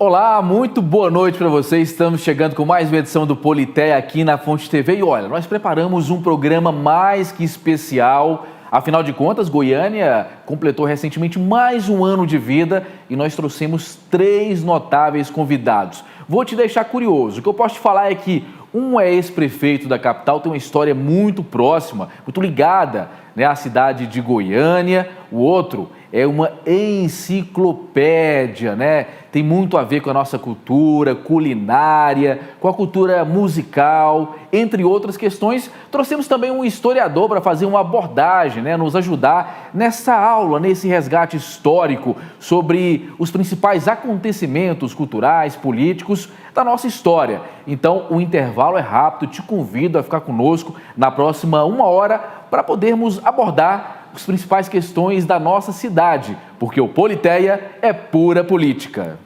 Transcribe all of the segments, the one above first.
Olá, muito boa noite para vocês. Estamos chegando com mais uma edição do Politeia aqui na Fonte TV. E olha, nós preparamos um programa mais que especial. Afinal de contas, Goiânia completou recentemente mais um ano de vida e nós trouxemos 3 notáveis convidados. Vou te deixar curioso. O que eu posso te falar é que um é ex-prefeito da capital, tem uma história muito próxima, muito ligada, né, à cidade de Goiânia. O outro é uma enciclopédia, né? Tem muito a ver com a nossa cultura, culinária, com a cultura musical, entre outras questões. Trouxemos também um historiador para fazer uma abordagem, né? Nos ajudar nessa aula, nesse resgate histórico sobre os principais acontecimentos culturais, políticos da nossa história. Então, o intervalo é rápido, te convido a ficar conosco na próxima 1 hora para podermos abordar as principais questões da nossa cidade, porque o Politeia é pura política.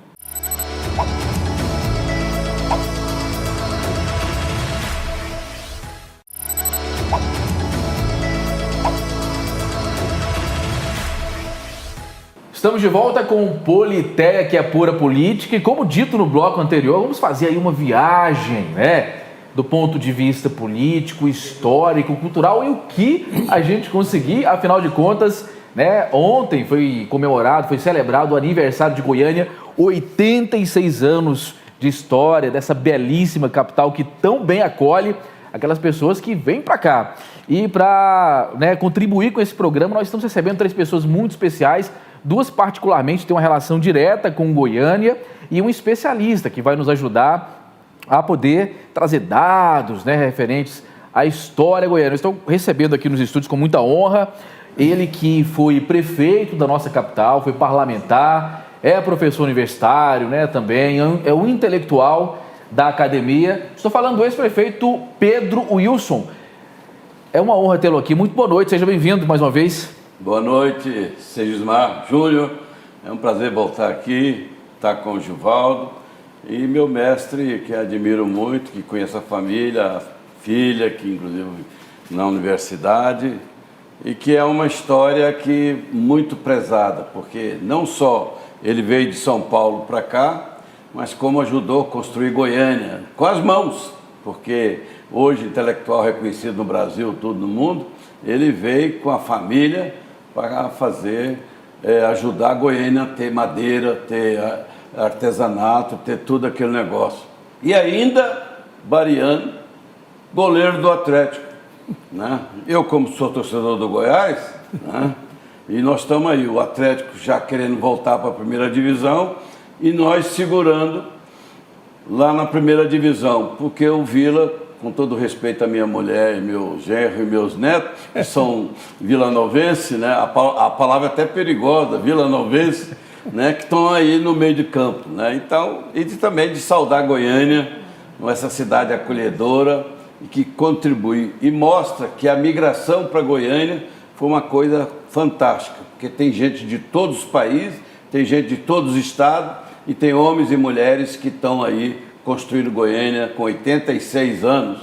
Estamos de volta com o Politeia, que é pura política, e como dito no bloco anterior, vamos fazer aí uma viagem, né? Do ponto de vista político, histórico, cultural e o que a gente conseguir, afinal de contas, né? Ontem foi comemorado, foi celebrado o aniversário de Goiânia, 86 anos de história dessa belíssima capital que tão bem acolhe aquelas pessoas que vêm para cá. E para, né, contribuir com esse programa, nós estamos recebendo 3 pessoas muito especiais, 2 particularmente têm uma relação direta com Goiânia e um especialista que vai nos ajudar a poder trazer dados, né, referentes à história goiana. Estou recebendo aqui nos estúdios com muita honra ele que foi prefeito da nossa capital, foi parlamentar, é professor universitário, né, também, é um intelectual da academia. Estou falando do ex-prefeito Pedro Wilson. É uma honra tê-lo aqui. Muito boa noite, seja bem-vindo mais uma vez. Boa noite, Segismar Júnior. É um prazer voltar aqui, estar com o Givaldo. E meu mestre, que admiro muito, que conheço a família, a filha, que inclusive na universidade, e que é uma história que muito prezada, porque não só ele veio de São Paulo para cá, mas como ajudou a construir Goiânia, com as mãos, porque hoje intelectual reconhecido no Brasil, todo no mundo, ele veio com a família para fazer, ajudar a Goiânia a ter madeira, ter artesanato, ter tudo aquele negócio. E ainda, bariano, goleiro do Atlético, né? Eu, como sou torcedor do Goiás, né? E nós estamos aí, o Atlético já querendo voltar para a primeira divisão e nós segurando lá na primeira divisão, porque o Vila, com todo respeito à minha mulher, e meu genro e meus netos, que são vilanovenses, né? A palavra é até perigosa, vilanovenses, né, que estão aí no meio de campo, né? Então, e também de saudar Goiânia, essa cidade acolhedora e que contribui e mostra que a migração para Goiânia foi uma coisa fantástica, porque tem gente de todos os países, tem gente de todos os estados e tem homens e mulheres que estão aí construindo Goiânia com 86 anos.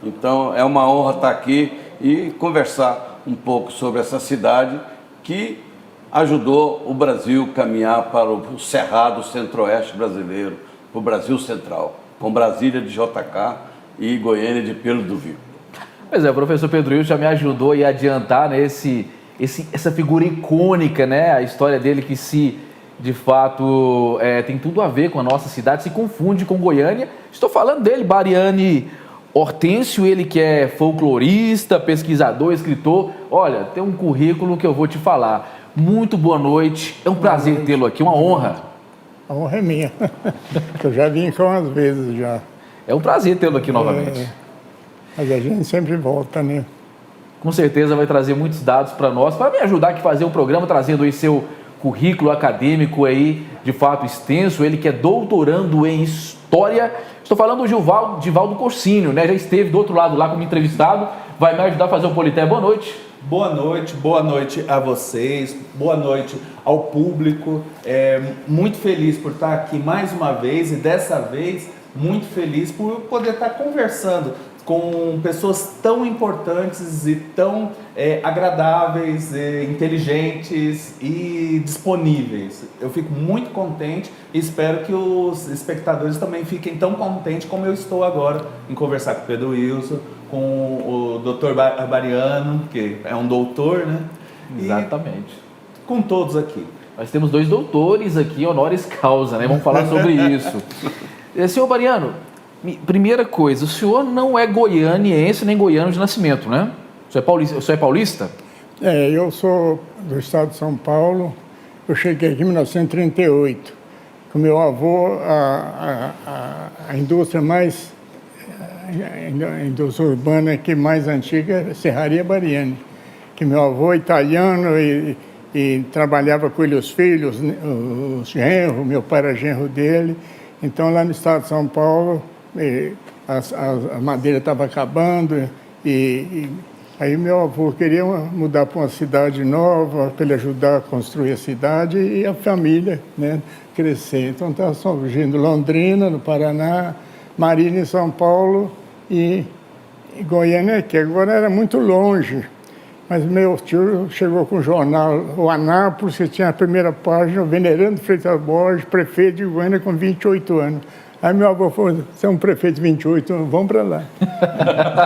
Então, é uma honra estar aqui e conversar um pouco sobre essa cidade que ajudou o Brasil a caminhar para o Cerrado Centro-Oeste brasileiro, para o Brasil Central, com Brasília de JK e Goiânia de Pelo do Vivo. Pois é, o professor Pedro Wilson já me ajudou a adiantar, né, essa figura icônica, né, a história dele que de fato, tem tudo a ver com a nossa cidade, se confunde com Goiânia. Estou falando dele, Bariane Hortêncio, ele que é folclorista, pesquisador, escritor. Olha, tem um currículo que eu vou te falar. Muito boa noite, é um prazer tê-lo aqui, uma honra. A honra é minha, eu já vim aqui umas vezes já. É um prazer tê-lo aqui novamente. Mas a gente sempre volta, né? Com certeza vai trazer muitos dados para nós, para me ajudar aqui a fazer o programa, trazendo aí seu currículo acadêmico aí, de fato extenso, ele que é doutorando em História. Estou falando do Givaldo Corsínio, né? Já esteve do outro lado lá como entrevistado, vai me ajudar a fazer o Politeia. Boa noite. Boa noite a vocês, boa noite ao público. Muito feliz por estar aqui mais uma vez e dessa vez muito feliz por poder estar conversando, com pessoas tão importantes e tão agradáveis, inteligentes e disponíveis. Eu fico muito contente e espero que os espectadores também fiquem tão contentes como eu estou agora em conversar com o Pedro Wilson, com o Dr. Bariano, que é um doutor, né? Exatamente. E com todos aqui. Nós temos 2 doutores aqui, honoris causa, né? Vamos falar sobre isso. Senhor Bariano, primeira coisa, o senhor não é goianiense nem goiano de nascimento, né? O senhor é paulista? Eu sou do estado de São Paulo. Eu cheguei aqui em 1938. Com meu avô, a indústria mais... A indústria urbana que mais antiga é a Serraria Bariani. Que meu avô é italiano e trabalhava com ele os filhos, os genros, meu pai era genro dele. Então, lá no estado de São Paulo, a madeira estava acabando e aí meu avô queria mudar para uma cidade nova, para ele ajudar a construir a cidade e a família, né, crescer. Então, estava surgindo Londrina, no Paraná, Marília, em São Paulo e Goiânia, que agora era muito longe. Mas meu tio chegou com o jornal, o Anápolis, que tinha a primeira página, o Venerando Freitas Borges, prefeito de Goiânia com 28 anos. Aí meu avô falou, você é um prefeito de 28 anos, vamos para lá.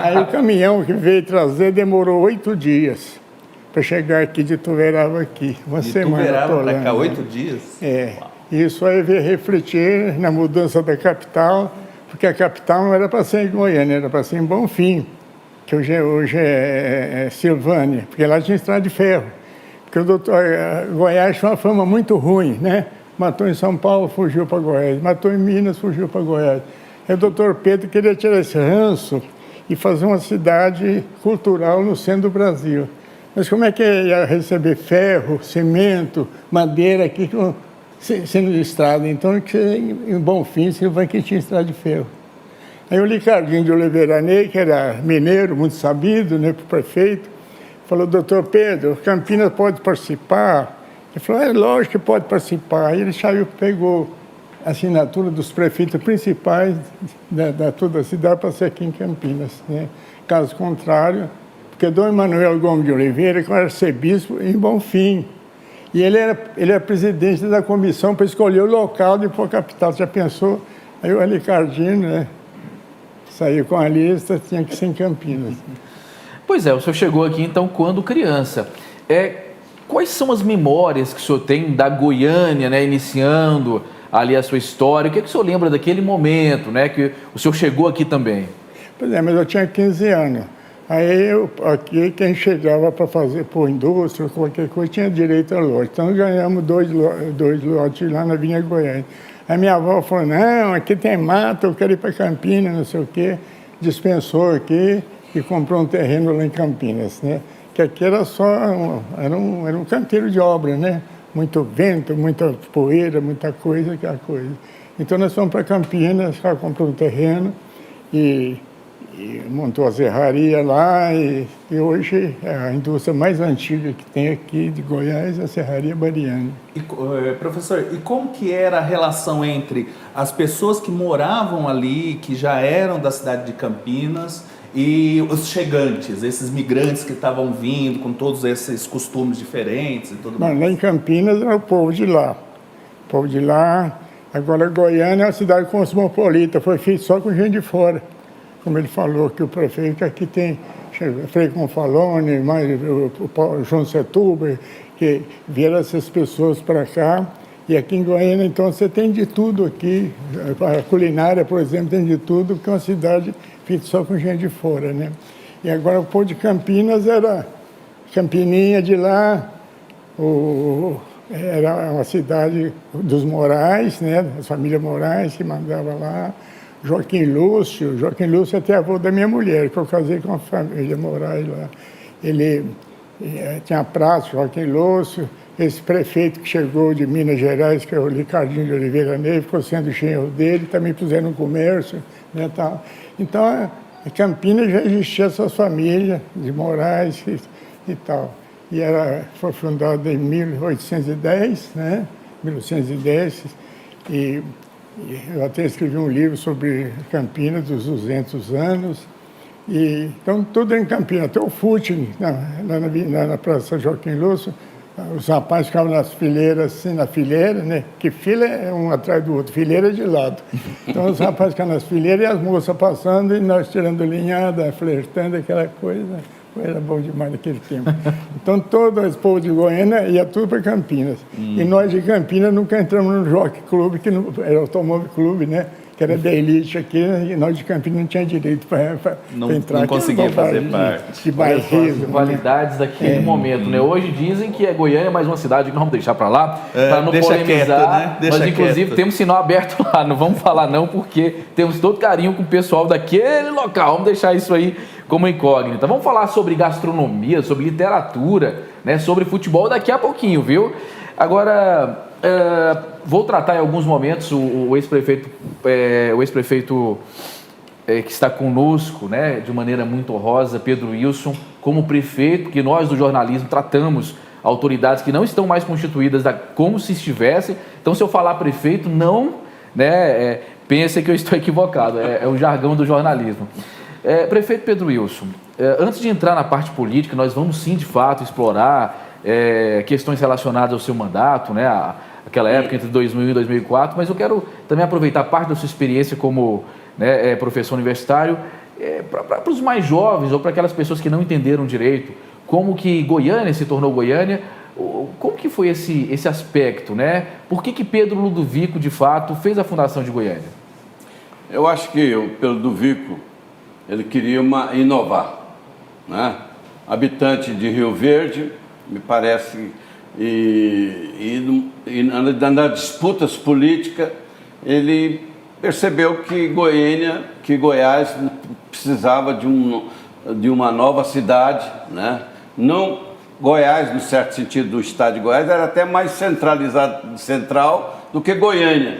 Aí o caminhão que veio trazer demorou 8 dias para chegar aqui de Tuverava aqui. Uma semana. De Tuverava para cá, 8 dias? Isso aí veio refletir na mudança da capital, porque a capital não era para ser em Goiânia, era para ser em Bonfim, que hoje é Silvânia, porque lá tinha estrada de ferro. Porque o Goiás tinha uma fama muito ruim, né? Matou em São Paulo, fugiu para Goiás. Matou em Minas, fugiu para Goiás. Aí o doutor Pedro queria tirar esse ranço e fazer uma cidade cultural no centro do Brasil. Mas como é que ia receber ferro, cimento, madeira aqui sendo de estrada? Então, em Bonfim, Silvânia, que tinha estrada de ferro. Aí o Ricardinho de Oliveira Ney, que era mineiro, muito sabido, né, para o prefeito, falou, doutor Pedro, Campinas pode participar? Ele falou, lógico que pode participar. Aí ele saiu, pegou a assinatura dos prefeitos principais da toda a cidade para ser aqui em Campinas, né? Caso contrário, porque Dom Emanuel Gomes de Oliveira, que era arcebispo em Bonfim, e ele era presidente da comissão para escolher o local de pôr a capital. Já pensou? Aí o Ricardinho, né, saiu com a lista, tinha que ser em Campinas. Pois é, o senhor chegou aqui então quando criança. Quais são as memórias que o senhor tem da Goiânia, né, iniciando ali a sua história? O que o senhor lembra daquele momento, né, que o senhor chegou aqui também? Pois é, mas eu tinha 15 anos. Aí aqui quem chegava para fazer por indústria, qualquer coisa, tinha direito a lote. Então ganhamos dois lotes lá na Vinha Goiânia. Aí minha avó falou, não, aqui tem mato, eu quero ir para Campinas, não sei o quê. Dispensou aqui e comprou um terreno lá em Campinas, né? Que aqui era só, era um canteiro de obra, né? Muito vento, muita poeira, muita coisa, aquela coisa. Então nós fomos para Campinas, ela comprou um terreno e montou a serraria lá e hoje a indústria mais antiga que tem aqui de Goiás é a Serraria Bariani. Professor, e como que era a relação entre as pessoas que moravam ali, que já eram da cidade de Campinas, e os chegantes, esses migrantes que estavam vindo com todos esses costumes diferentes e tudo mais? Lá em Campinas era o povo de lá. O povo de lá. Agora Goiânia é uma cidade cosmopolita, foi feito só com gente de fora. Como ele falou, que o prefeito aqui tem Frei Confalone, o João Setúbal, que vieram essas pessoas para cá. E aqui em Goiânia, então, você tem de tudo aqui. A culinária, por exemplo, tem de tudo, porque é uma cidade feita só com gente de fora, né? E agora o povo de Campinas era Campininha de lá, era uma cidade dos Moraes, né? As famílias Moraes que mandava lá. Joaquim Lúcio é até avô da minha mulher, que eu casei com a família Moraes lá. Ele tinha a praça, Joaquim Lúcio, esse prefeito que chegou de Minas Gerais, que é o Ricardinho de Oliveira Ney, ficou sendo genro dele, também puseram no comércio, né, tal. Então, em Campinas já existia essas famílias de Moraes e tal. E foi fundada em 1810, né, 1810, e eu até escrevi um livro sobre Campinas, dos 200 anos, Então, tudo em Campinas, até o fute, na Praça Joaquim Lúcio, os rapazes ficavam nas fileiras, assim, na fileira, né? Que fila é um atrás do outro, fileira de lado. Então, os rapazes ficavam nas fileiras e as moças passando e nós tirando linhada, flertando, aquela coisa. Era bom demais naquele tempo. Então, todo esse povo de Goiânia ia tudo para Campinas. E nós de Campinas nunca entramos no Jockey Club, que não, era Automóvel Clube, né? Que era da elite aqui, e nós de Campinas não tinha direito para entrar. Não conseguia fazer parte. De bairrismo. Rivalidades daquele momento, né? Hoje dizem que é Goiânia mais uma cidade que não vamos deixar para lá, para não deixa polemizar, quieto, né? Deixa mas inclusive quieto. temos sinal aberto lá, não vamos falar não, porque temos todo carinho com o pessoal daquele local, vamos deixar isso aí como incógnita. Vamos falar sobre gastronomia, sobre literatura, né? Sobre futebol daqui a pouquinho, viu? Agora, vou tratar em alguns momentos o ex-prefeito que está conosco, né, de maneira muito honrosa, Pedro Wilson, como prefeito, que nós do jornalismo tratamos autoridades que não estão mais constituídas como se estivessem. Então, se eu falar prefeito, não, né, pense que eu estou equivocado, é o jargão do jornalismo. Prefeito Pedro Wilson, antes de entrar na parte política, nós vamos sim, de fato, explorar questões relacionadas ao seu mandato, né, aquela época entre 2000 e 2004, mas eu quero também aproveitar parte da sua experiência como, né, professor universitário para os mais jovens ou para aquelas pessoas que não entenderam direito como que Goiânia se tornou Goiânia, como que foi esse aspecto, né? Por que Pedro Ludovico, de fato, fez a fundação de Goiânia? Eu acho que o Pedro Ludovico, ele queria inovar, né? Habitante de Rio Verde, me parece, e nas disputas políticas, ele percebeu que Goiás precisava de uma nova cidade, né? Não Goiás, no certo sentido do estado de Goiás, era até mais central do que Goiânia.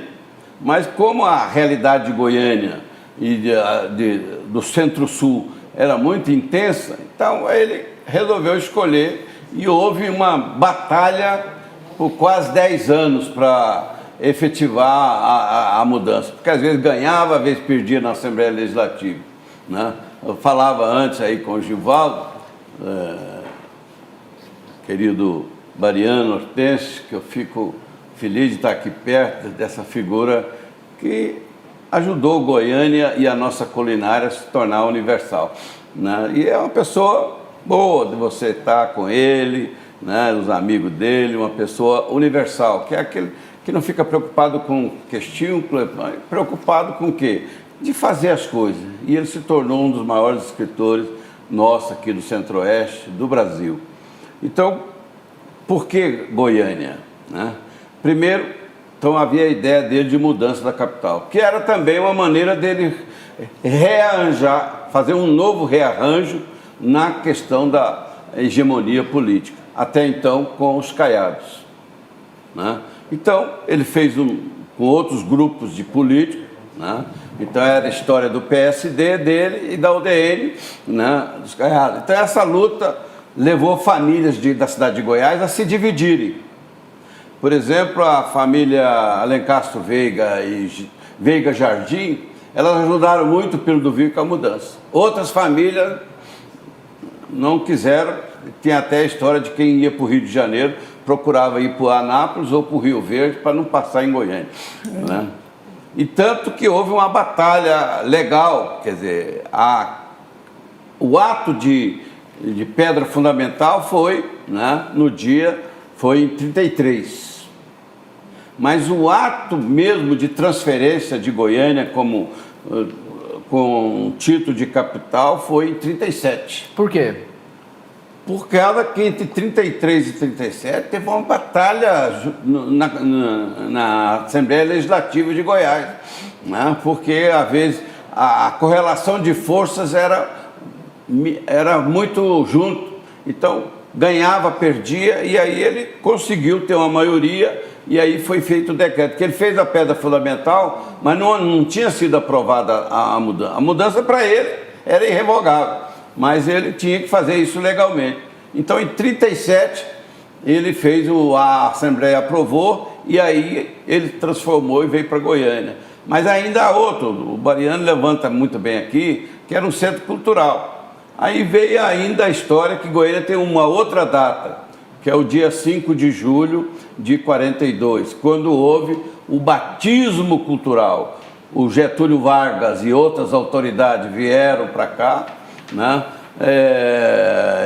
Mas como a realidade de Goiânia e do Centro-Sul era muito intensa, então ele resolveu escolher e houve uma batalha por quase 10 anos para efetivar a mudança. Porque às vezes ganhava, às vezes perdia na Assembleia Legislativa, né? Eu falava antes aí com o Givaldo, querido Mariano Hortêncio, que eu fico feliz de estar aqui perto dessa figura que ajudou Goiânia e a nossa culinária a se tornar universal, né? E é uma pessoa boa de você estar com ele, né, os amigos dele, uma pessoa universal, que é aquele que não fica preocupado com questão, preocupado com o quê? De fazer as coisas. E ele se tornou um dos maiores escritores nossos aqui do Centro-Oeste do Brasil. Então, por que Goiânia, né? Primeiro, então havia a ideia dele de mudança da capital, que era também uma maneira dele rearranjar, fazer um novo rearranjo na questão da hegemonia política, até então com os caiados, né? Então, ele fez com outros grupos de políticos, né? Então era a história do PSD dele e da UDN, né, dos caiados. Então essa luta levou famílias da cidade de Goiás a se dividirem. Por exemplo, a família Alencastro Veiga e Veiga Jardim, elas ajudaram muito pelo Ludovico a mudança. Outras famílias não quiseram, tem até a história de quem ia para o Rio de Janeiro, procurava ir para o Anápolis ou para o Rio Verde para não passar em Goiânia, né? E tanto que houve uma batalha legal, quer dizer, o ato de pedra fundamental foi, né, foi em 33. Mas o ato mesmo de transferência de Goiânia com título de capital foi em 37. Por quê? Por causa que entre 33 e 37 teve uma batalha na Assembleia Legislativa de Goiás, né? Porque às vezes a correlação de forças era muito junto, então ganhava, perdia, e aí ele conseguiu ter uma maioria, e aí foi feito o decreto, que ele fez a pedra fundamental, mas não tinha sido aprovada a mudança. A mudança para ele era irrevogável, mas ele tinha que fazer isso legalmente. Então, em 37, ele fez, a Assembleia aprovou, e aí ele transformou e veio para Goiânia. Mas ainda há outro, o Mariano levanta muito bem aqui, que era um centro cultural. Aí veio ainda a história que Goiânia tem uma outra data, que é o dia 5 de julho de 42, quando houve o batismo cultural. O Getúlio Vargas e outras autoridades vieram para cá, né?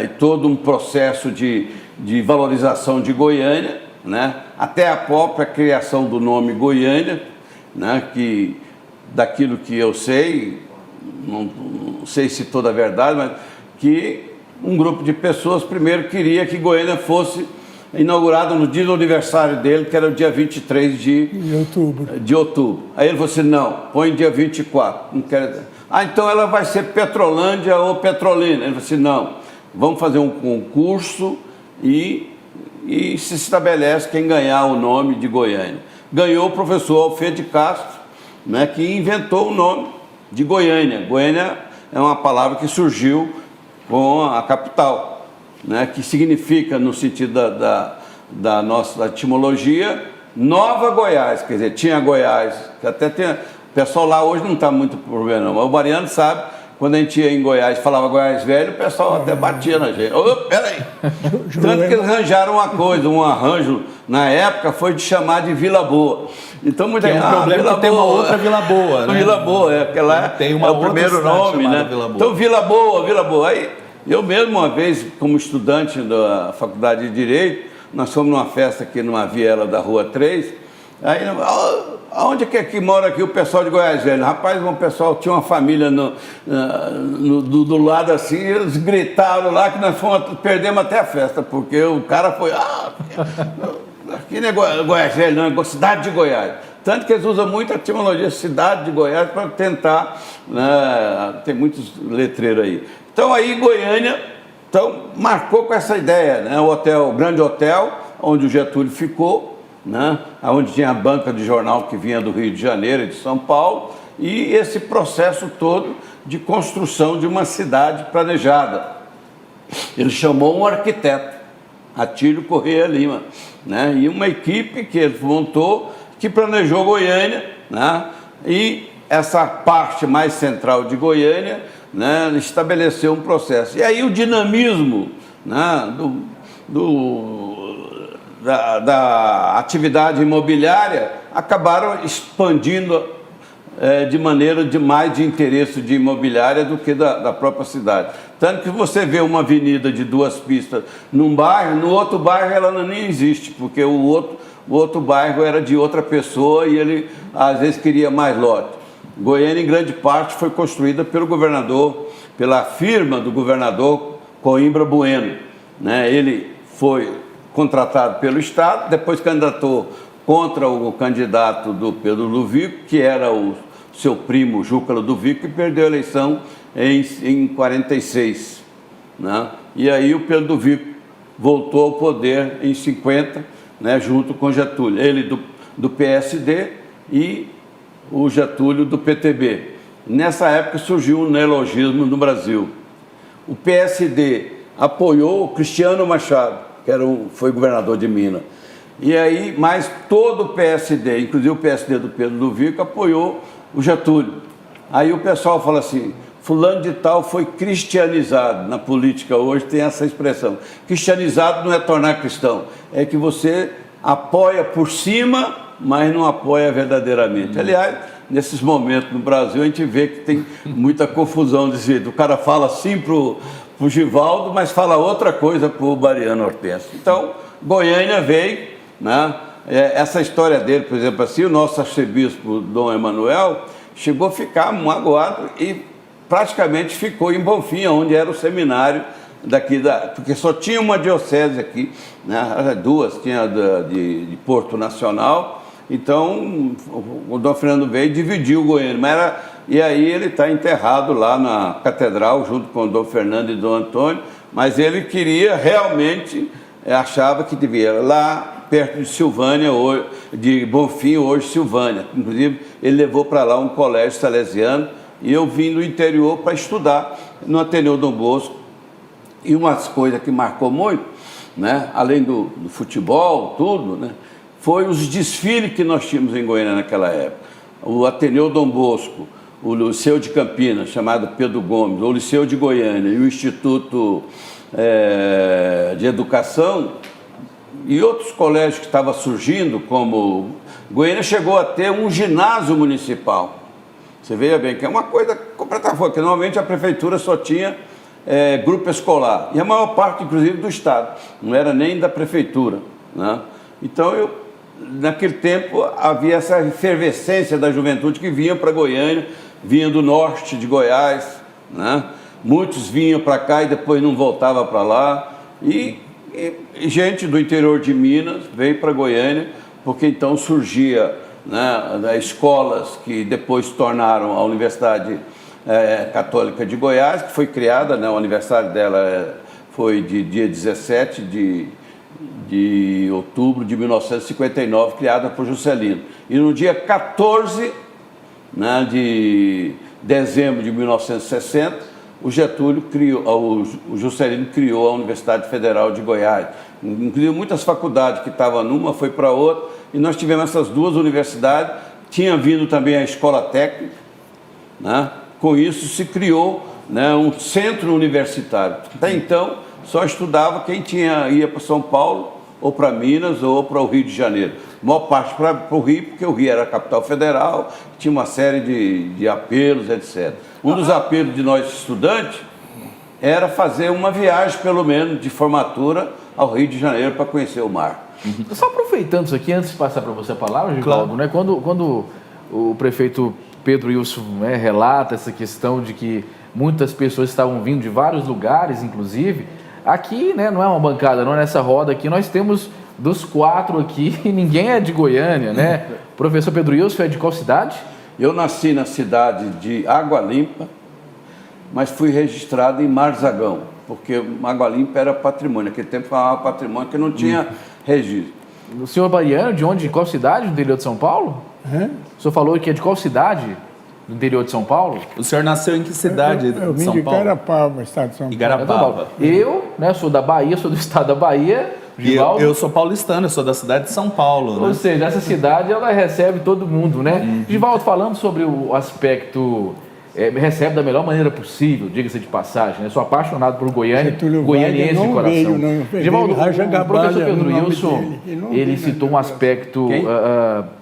E todo um processo de valorização de Goiânia, né? Até a própria criação do nome Goiânia, né? Que daquilo que eu sei, não sei se toda a verdade, mas que um grupo de pessoas primeiro queria que Goiânia fosse inaugurado no dia do aniversário dele, que era o dia 23 de outubro. Aí ele falou assim, não, põe dia 24. Não quero... então ela vai ser Petrolândia ou Petrolina. Ele falou assim, não, vamos fazer um concurso e se estabelece quem ganhar o nome de Goiânia. Ganhou o professor Alfredo de Castro, né, que inventou o nome de Goiânia. Goiânia é uma palavra que surgiu com a capital, né, que significa, no sentido da nossa etimologia, Nova Goiás. Quer dizer, tinha Goiás, que até tem... O pessoal lá hoje não está muito problema, não. Mas o Mariano sabe, quando a gente ia em Goiás, falava Goiás Velho, o pessoal até batia na gente. Ô, peraí! Tanto que eles arranjaram uma coisa, um arranjo, na época, foi de chamar de Vila Boa. Então, muita gente... É um problema que tem uma outra Vila Boa, né? Vila Boa, porque lá tem uma é o primeiro nome, né? Vila Boa. Então, Vila Boa. Aí, eu mesmo, uma vez, como estudante da Faculdade de Direito, nós fomos numa festa aqui numa viela da Rua 3, aí, aonde é que mora aqui o pessoal de Goiás Velho? Rapaz, o pessoal tinha uma família do lado assim, eles gritaram lá que nós perdemos até a festa, porque o cara foi, aqui não é Goiás Velho, não, é cidade de Goiás. Tanto que eles usam muito a etimologia cidade de Goiás para tentar, né, tem muitos letreiros aí. Então aí Goiânia marcou com essa ideia, né? O grande hotel, onde o Getúlio ficou, né? Onde tinha a banca de jornal que vinha do Rio de Janeiro e de São Paulo, e esse processo todo de construção de uma cidade planejada. Ele chamou um arquiteto, Atílio Corrêa Lima, né? E uma equipe que ele montou, que planejou Goiânia, né? E essa parte mais central de Goiânia, né, estabeleceu um processo. E aí o dinamismo, né, da atividade imobiliária acabaram expandindo de maneira de mais de interesse de imobiliária do que da própria cidade. Tanto que você vê uma avenida de 2 pistas num bairro, no outro bairro ela nem existe, porque o outro bairro era de outra pessoa e ele às vezes queria mais lote. Goiânia, em grande parte, foi construída pelo governador, pela firma do governador Coimbra Bueno, né? Ele foi contratado pelo Estado, depois candidatou contra o candidato do Pedro Ludovico, que era o seu primo Juca Ludovico, e perdeu a eleição em 46. Né? E aí o Pedro Ludovico voltou ao poder em 50, né, junto com Getúlio. Ele do PSD e o Getúlio do PTB. Nessa época surgiu um neologismo no Brasil. O PSD apoiou o Cristiano Machado, que foi governador de Minas. E aí, mas todo o PSD, inclusive o PSD do Pedro Ludovico, apoiou o Getúlio. Aí o pessoal fala assim, fulano de tal foi cristianizado. Na política hoje tem essa expressão. Cristianizado não é tornar cristão, é que você apoia por cima, mas não apoia verdadeiramente. Aliás, nesses momentos no Brasil, a gente vê que tem muita confusão desse jeito. O cara fala assim pro Givaldo, mas fala outra coisa pro Mariano Hortêncio. Então, Goiânia veio, né? Essa história dele, por exemplo, assim, o nosso arcebispo Dom Emanuel chegou a ficar magoado e praticamente ficou em Bonfim, onde era o seminário daqui, porque só tinha uma diocese aqui, né? 2, tinha de Porto Nacional. Então, o Dom Fernando veio e dividiu o Goiânia. E aí ele está enterrado lá na catedral, junto com o Dom Fernando e Dom Antônio, mas ele queria realmente, achava que devia lá perto de Silvânia, de Bonfim, hoje Silvânia. Inclusive, ele levou para lá um colégio salesiano, e eu vim do interior para estudar no Ateneu Dom Bosco. E umas coisas que marcou muito, né, além do futebol, tudo, né, foi os desfiles que nós tínhamos em Goiânia naquela época. o Ateneu Dom Bosco, o Liceu de Campinas, chamado Pedro Gomes, o Liceu de Goiânia e o Instituto de Educação e outros colégios que estavam surgindo, como Goiânia chegou a ter um ginásio municipal. Você veja bem que é uma coisa completamente fora, porque normalmente a prefeitura só tinha grupo escolar, e a maior parte, inclusive, do Estado, não era nem da prefeitura, né? Então, naquele tempo, havia essa efervescência da juventude que vinha para Goiânia, vinha do norte de Goiás, né? Muitos vinham para cá e depois não voltavam para lá, e gente do interior de Minas veio para Goiânia, porque então surgia, né, escolas que depois se tornaram a Universidade Católica de Goiás, que foi criada, né, o aniversário dela foi de dia 17 de outubro de 1959, criada por Juscelino. E no dia 14, né, de dezembro de 1960, o Juscelino criou a Universidade Federal de Goiás. Inclusive muitas faculdades que estavam numa, foi para outra, e nós tivemos essas duas universidades. Tinha vindo também a Escola Técnica, né? Com isso se criou, né, um centro universitário. Até então, só estudava quem ia para São Paulo, ou para Minas, ou para o Rio de Janeiro. A maior parte para o Rio, porque o Rio era a capital federal, tinha uma série de apelos, etc. Um dos apelos de nós estudantes era fazer uma viagem, pelo menos, de formatura ao Rio de Janeiro para conhecer o mar. Só aproveitando isso aqui, antes de passar para você a palavra, Givaldo, né? Quando o prefeito Pedro Wilson, né, relata essa questão de que muitas pessoas estavam vindo de vários lugares, inclusive, aqui, né, não é uma bancada, não é nessa roda aqui, nós temos dos 4 aqui, ninguém é de Goiânia, né? O professor Pedro Wilson é de qual cidade? Eu nasci na cidade de Água Limpa, mas fui registrado em Marzagão, porque Água Limpa era patrimônio, naquele tempo falava patrimônio que não tinha registro. O senhor Bariano, de onde? De qual cidade do interior de São Paulo? O senhor falou que é de qual cidade do interior de São Paulo? O senhor nasceu em que cidade Eu de vim São de Paulo? Igarapava, estado de São Paulo. Igarapava. Eu, né, sou da Bahia, sou do estado da Bahia. E Givaldo, eu sou paulistano, eu sou da cidade de São Paulo, ou né? seja, essa cidade ela recebe todo mundo, né? Givaldo, falando sobre o aspecto, recebe da melhor maneira possível, diga-se de passagem, né? Sou apaixonado por Goiânia, Getúlio goianiense Vargas de não coração. veio, não. Givaldo, Raja o Gabalha professor é o Pedro nome Wilson, dele. E não ele veio, citou um aspecto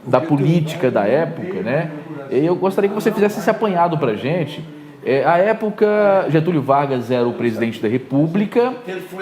da política da época, né? E eu gostaria que você fizesse esse apanhado para a gente. À época, Getúlio Vargas era o presidente da República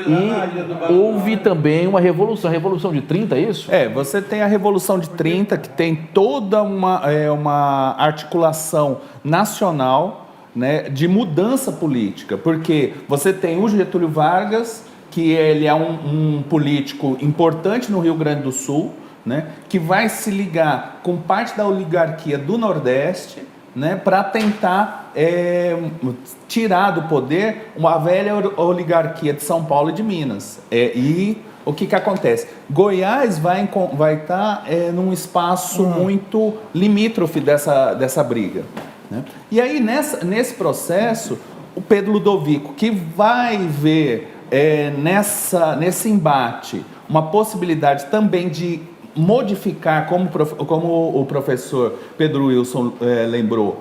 e houve também uma revolução, a Revolução de 30, é isso? Você tem a Revolução de 30, que tem toda uma articulação nacional, né, de mudança política, porque você tem o Getúlio Vargas, que ele é um político importante no Rio Grande do Sul, né, que vai se ligar com parte da oligarquia do Nordeste, né, para tentar tirar do poder uma velha oligarquia de São Paulo e de Minas. E o que acontece? Goiás vai estar num espaço muito limítrofe dessa briga, né? E aí, nesse processo, o Pedro Ludovico, que vai ver nesse embate uma possibilidade também de modificar, como o professor Pedro Wilson lembrou,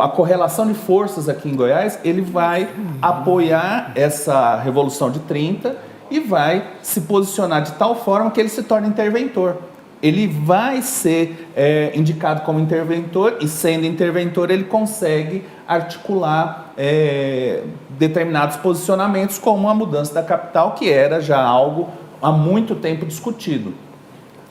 a correlação de forças aqui em Goiás, ele vai apoiar essa Revolução de 30 e vai se posicionar de tal forma que ele se torne interventor. Ele vai ser indicado como interventor e, sendo interventor, ele consegue articular determinados posicionamentos, como a mudança da capital, que era já algo há muito tempo discutido.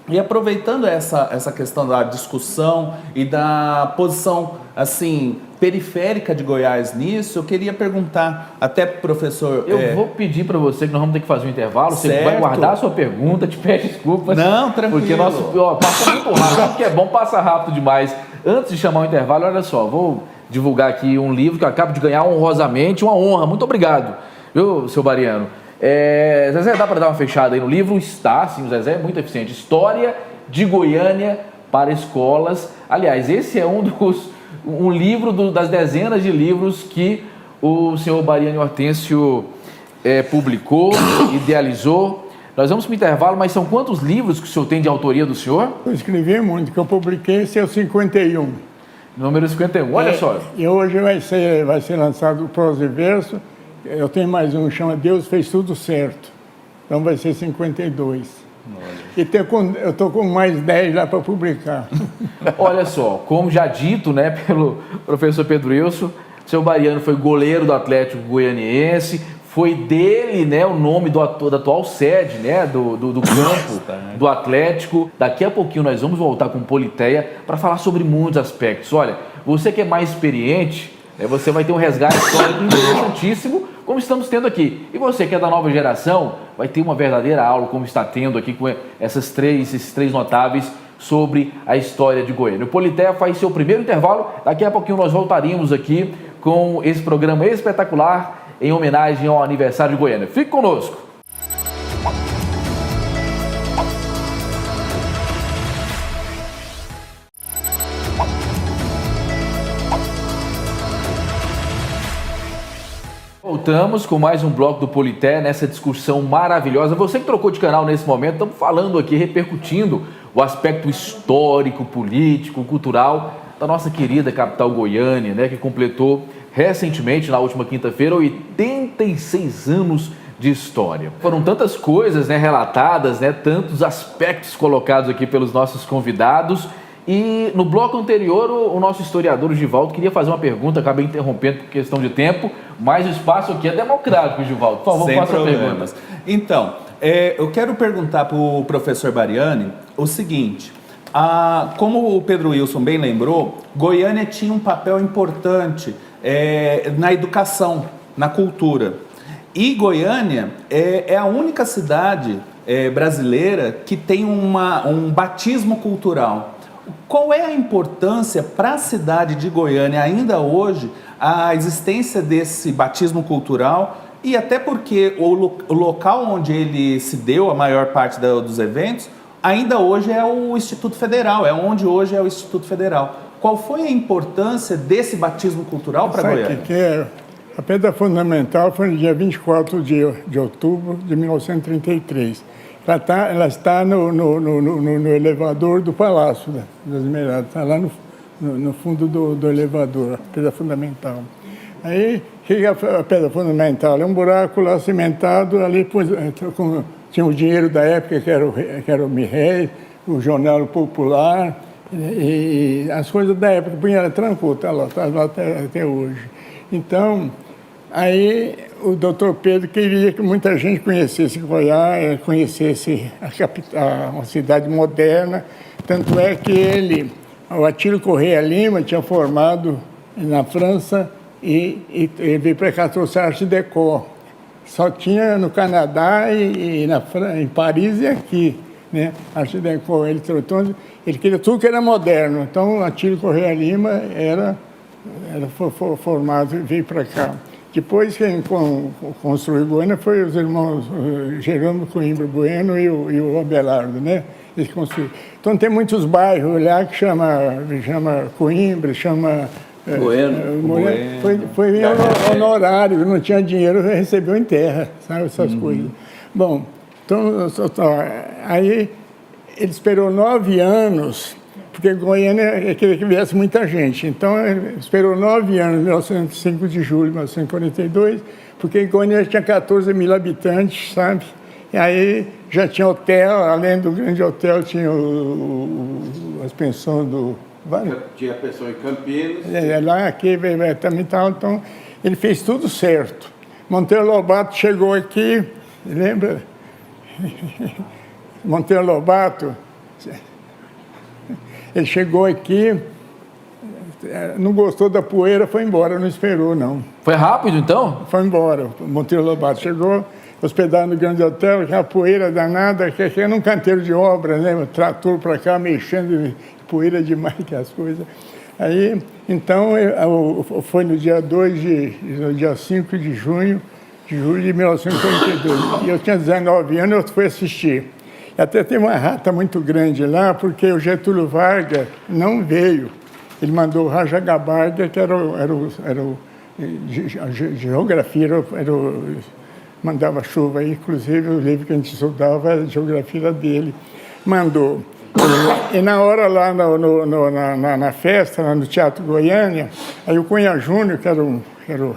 E aproveitando essa questão da discussão e da posição, assim, periférica de Goiás nisso, eu queria perguntar até para o professor... Eu vou pedir para você que nós vamos ter que fazer um intervalo, você Certo. vai guardar a sua pergunta, te peço desculpas. Não, tranquilo. Porque passa muito rápido, porque é bom, passa rápido demais. Antes de chamar o intervalo, olha só, vou divulgar aqui um livro que eu acabo de ganhar honrosamente, uma honra, muito obrigado, viu, seu Bariano? Zezé, dá para dar uma fechada aí no livro? Está, sim, o Zezé é muito eficiente. História de Goiânia para escolas. Aliás, esse é um livro das dezenas de livros que o senhor Bariano Hortêncio publicou, idealizou. Nós vamos para o intervalo, mas são quantos livros que o senhor tem de autoria do senhor? Eu escrevi muito, que eu publiquei, esse é o 51. Número 51, olha só. E hoje vai ser lançado o Prosa e Verso. Eu tenho mais um, chama Deus Fez Tudo Certo. Então vai ser 52. E eu estou com mais 10 lá para publicar. Olha só, como já dito, né, pelo professor Pedro Wilson, o seu Bariano foi goleiro do Atlético Goianiense, foi dele, né, o nome da atual sede, né, do campo do Atlético. Daqui a pouquinho nós vamos voltar com Politeia para falar sobre muitos aspectos. Olha, você que é mais experiente, você vai ter um resgate histórico interessantíssimo, como estamos tendo aqui. E você que é da nova geração, vai ter uma verdadeira aula, como está tendo aqui com esses três notáveis, sobre a história de Goiânia. O Politeia faz seu primeiro intervalo. Daqui a pouquinho nós voltaríamos aqui com esse programa espetacular em homenagem ao aniversário de Goiânia. Fique conosco! Voltamos com mais um bloco do Politeia nessa discussão maravilhosa. Você que trocou de canal nesse momento, estamos falando aqui, repercutindo o aspecto histórico, político, cultural da nossa querida capital Goiânia, né, que completou recentemente, na última quinta-feira, 86 anos de história. Foram tantas coisas, né, relatadas, né, tantos aspectos colocados aqui pelos nossos convidados. E no bloco anterior, o nosso historiador, o Givaldo, queria fazer uma pergunta, acabei interrompendo por questão de tempo, mas o espaço aqui é democrático, Givaldo. Por favor, faça a pergunta. Então, eu quero perguntar para o professor Bariani o seguinte: como o Pedro Wilson bem lembrou, Goiânia tinha um papel importante na educação, na cultura. E Goiânia é a única cidade brasileira que tem um batismo cultural. Qual é a importância para a cidade de Goiânia, ainda hoje, a existência desse batismo cultural? E até porque o local onde ele se deu a maior parte dos eventos, ainda hoje é o Instituto Federal, é onde hoje é o Instituto Federal. Qual foi a importância desse batismo cultural para Goiânia? A pedra fundamental foi no dia 24 de outubro de 1933. Ela está no elevador do Palácio das Esmeraldas, está lá no fundo do elevador, a pedra fundamental. Aí, o que é a pedra fundamental? É um buraco lá cimentado, ali tinha o dinheiro da época, que era o MIRREI, o Jornal Popular, e as coisas da época, punha trancou, está lá até hoje. Então, aí o doutor Pedro queria que muita gente conhecesse Goiás, conhecesse uma cidade moderna, tanto é que o Atílio Correia Lima tinha formado na França e ele veio para cá, trouxe a Arte Déco. Só tinha no Canadá em Paris e aqui, né? Arte Déco. Ele queria tudo que era moderno. Então, o Atílio Correia Lima foi formado e veio para cá. Depois, quem construiu Goiânia foi os irmãos Jerônimo Coimbra Bueno e o Abelardo, né? Eles construíram. Então, tem muitos bairros lá que chama Coimbra, chama... Foi honorário, não tinha dinheiro, recebeu em terra, sabe, essas coisas. Bom, então, aí ele esperou 9 anos, porque Goiânia queria que viesse muita gente. Então, ele esperou 9 anos, 5 de julho de 1942, porque Goiânia tinha 14 mil habitantes, sabe? E aí já tinha hotel, além do grande hotel, tinha as pensões do... Tinha pessoa em Campinas. Lá, aqui, também tal. Então, ele fez tudo certo. Monteiro Lobato chegou aqui, lembra? Monteiro Lobato, ele chegou aqui, não gostou da poeira, foi embora, não esperou, não. Foi rápido, então? Foi embora. Monteiro Lobato chegou, hospedado no grande hotel, aquela poeira danada, que é num canteiro de obra, né? Trator para cá, mexendo, poeira demais que as coisas. Aí, então, foi no dia 5 de julho de 1942. E eu tinha 19 anos, eu fui assistir. Até tem uma rata muito grande lá, porque o Getúlio Vargas não veio. Ele mandou o Raja Gabarda, que era o geografia, era o mandava chuva aí, inclusive o livro que a gente estudava era a geografia dele, mandou. E na hora lá na festa, lá no Teatro Goiânia, aí o Cunha Júnior, que era o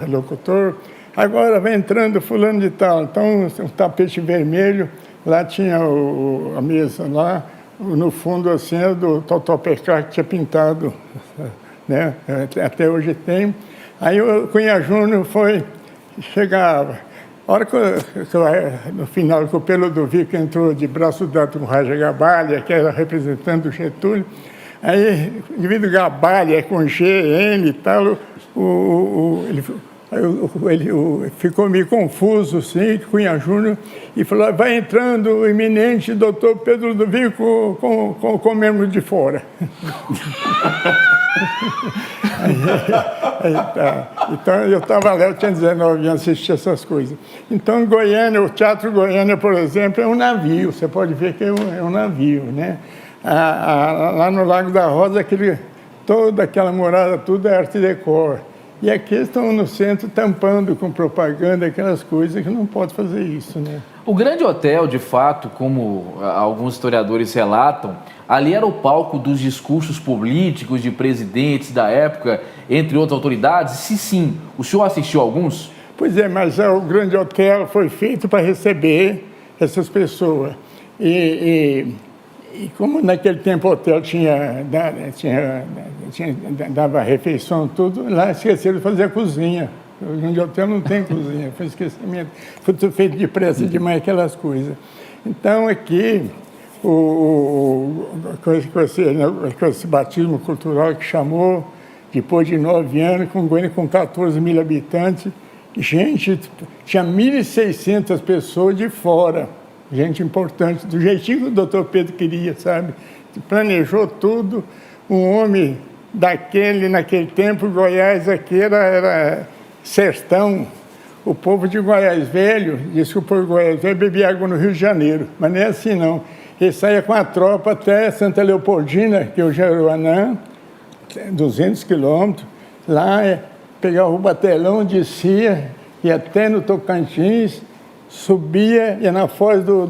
locutor, agora vai entrando fulano de tal, então um tapete vermelho, lá tinha a mesa lá, no fundo assim, era do Totó Pecá, que tinha pintado, né? Até hoje tem. Aí o Cunha Júnior chegava. A hora que no final, que o Pelo do Vico entrou de braço dado com o Raja Gabalha, que era representante do Getúlio, aí, devido Gabalha com G, N e tal, ele ficou meio confuso, assim, Cunha Júnior, e falou, vai entrando o eminente doutor Pedro do Vico com membro de fora. Tá. Então eu estava lá, eu tinha 19 anos, assistia essas coisas. Então Goiânia, o Teatro Goiânia, por exemplo, é um navio, você pode ver que é um navio, né? Lá no Lago da Rosa, toda aquela morada, tudo é arte decor. E aqui estão no centro tampando com propaganda, aquelas coisas que não pode fazer isso, né? O Grande Hotel, de fato, como alguns historiadores relatam, ali era o palco dos discursos políticos de presidentes da época, entre outras autoridades. Se sim, o senhor assistiu a alguns? Pois é, mas o Grande Hotel foi feito para receber essas pessoas. E como naquele tempo o hotel dava refeição, tudo, lá esqueceram de fazer a cozinha. O Grande Hotel não tem cozinha, foi esquecimento. Foi tudo feito depressa demais, aquelas coisas. Então, aqui, com esse batismo cultural que chamou, depois de 9 anos, com Goiânia com 14 mil habitantes, gente, tinha 1.600 pessoas de fora. Gente importante, do jeitinho que o doutor Pedro queria, sabe? Planejou tudo. Um homem naquele tempo, Goiás aqui era sertão. O povo de Goiás Velho, disse que o povo de Goiás Velho bebia água no Rio de Janeiro, mas não é assim não. Ele saía com a tropa até Santa Leopoldina, que hoje é Uruanã, 200 quilômetros. Lá pegava o batelão, descia, ia até no Tocantins, subia, ia na foz do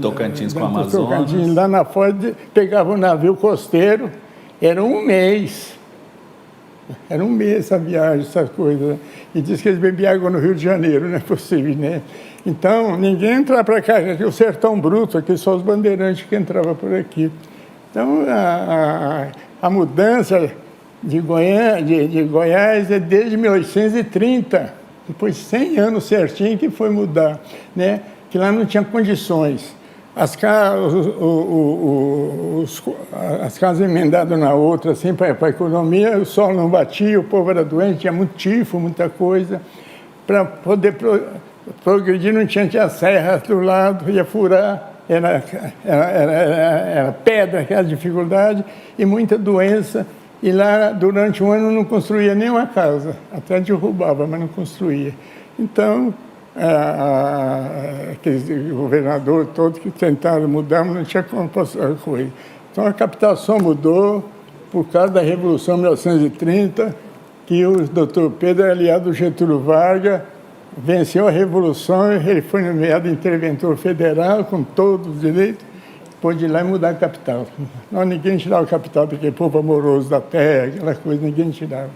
Tocantins com o Amazonas. Lá na foz, pegava um navio costeiro, era um mês. Era um mês essa viagem, essas coisas. E diz que eles bebiam água no Rio de Janeiro, não é possível, né? Então, ninguém entrava para cá, aqui o sertão bruto, aqui só os bandeirantes que entravam por aqui. Então, a mudança de Goiás é desde 1830, depois de 100 anos certinho que foi mudar, né? Que lá não tinha condições. As casas emendadas na outra, assim, para a economia, o sol não batia, o povo era doente, tinha muito tifo, muita coisa. Para poder progredir, não tinha serra do lado, ia furar, era pedra, aquela dificuldade, e muita doença. E lá, durante um ano, não construía nenhuma casa, até derrubava, mas não construía. Então, aquele governador todo que tentaram mudar, mas não tinha como passar a coisa. Então a capital só mudou por causa da Revolução de 1930, que o doutor Pedro, aliado do Getúlio Vargas, venceu a Revolução, ele foi nomeado interventor federal com todos os direitos, pôde ir lá e mudar a capital. Não, ninguém tirava a capital, porque povo amoroso da terra, aquela coisa, ninguém tirava.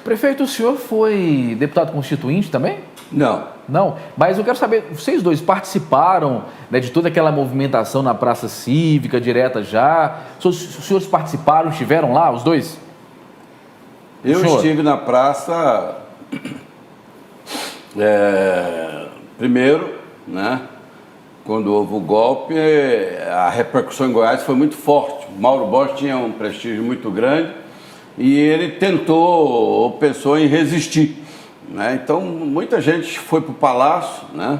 Prefeito, o senhor foi deputado constituinte também? Não. Não? Mas eu quero saber, vocês dois participaram, né, de toda aquela movimentação na Praça Cívica, direta já? Os senhores participaram, estiveram lá, os dois? Eu estive na praça, primeiro, né? Quando houve o golpe, a repercussão em Goiás foi muito forte. O Mauro Borges tinha um prestígio muito grande e ele tentou ou pensou em resistir, né? Então, muita gente foi para o Palácio, né?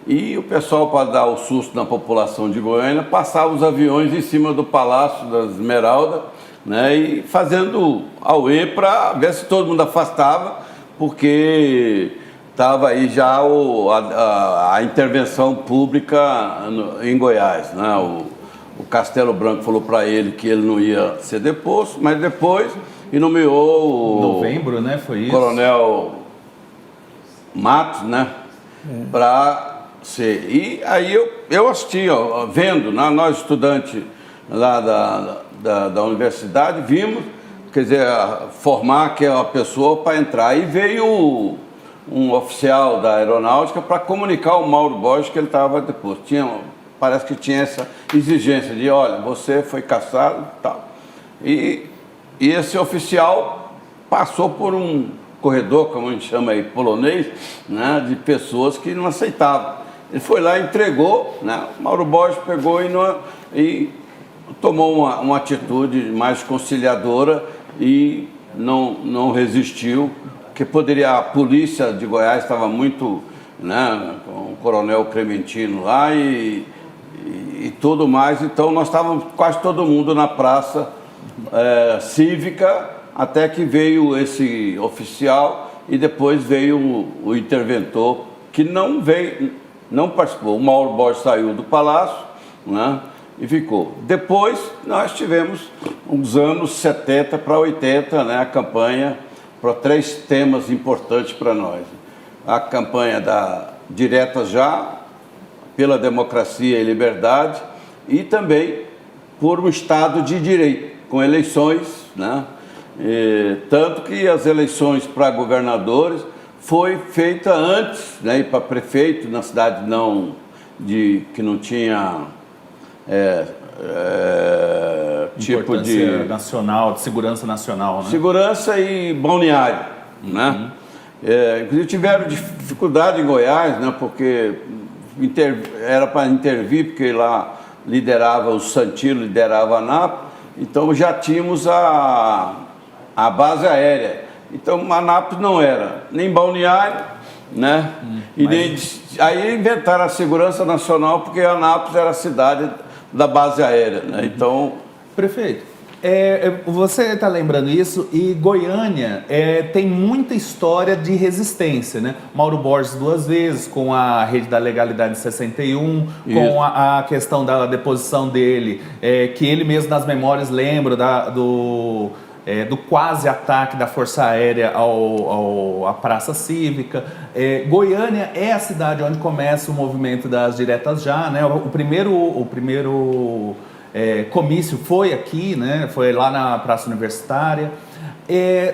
E o pessoal, para dar o susto na população de Goiânia, passava os aviões em cima do Palácio das Esmeraldas, né? E fazendo auê para ver se todo mundo afastava, porque estava aí já a intervenção pública em Goiás, né? o Castelo Branco falou para ele que ele não ia ser deposto, mas depois e nomeou o Novembro, né? Foi isso. Coronel Matos, né? Para ser. E aí eu assisti, ó, vendo, né, nós estudantes lá da universidade, vimos, quer dizer, formar aquela pessoa para entrar. Aí veio um oficial da aeronáutica para comunicar ao Mauro Borges que ele estava depois. Parece que tinha essa exigência de, olha, você foi cassado e tal. E esse oficial passou por um corredor, como a gente chama aí, polonês, né, de pessoas que não aceitavam. Ele foi lá e entregou, né, o Mauro Borges pegou e tomou uma atitude mais conciliadora e não resistiu, porque a polícia de Goiás estava muito, né, com o coronel Clementino lá e tudo mais, então nós estávamos quase todo mundo na praça cívica, até que veio esse oficial e depois veio o interventor, que não participou. O Mauro Borges saiu do palácio, né, e ficou. Depois nós tivemos uns anos 70 para 80, né, a campanha para 3 temas importantes para nós. A campanha da Direta Já, pela democracia e liberdade, e também por um Estado de Direito, com eleições, né? Tanto que as eleições para governadores foi feita antes, né, e para prefeito na cidade que não tinha tipo de nacional, de segurança nacional, né? Segurança e balneário, né? Inclusive tiveram dificuldade em Goiás, né, porque era para intervir, porque lá liderava o Santilo, liderava a ANAP, então já tínhamos a base aérea. Então a ANAP não era nem balneário, né? Aí inventaram a segurança nacional, porque a ANAP era a cidade da base aérea, né? Então, prefeito, você está lembrando isso, e Goiânia tem muita história de resistência, né? Mauro Borges 2 vezes, com a Rede da Legalidade de 61, isso, com a questão da deposição dele, que ele mesmo nas memórias lembra do quase ataque da Força Aérea à Praça Cívica. Goiânia é a cidade onde começa o movimento das Diretas Já, né? O primeiro comício foi aqui, né? Foi lá na Praça Universitária.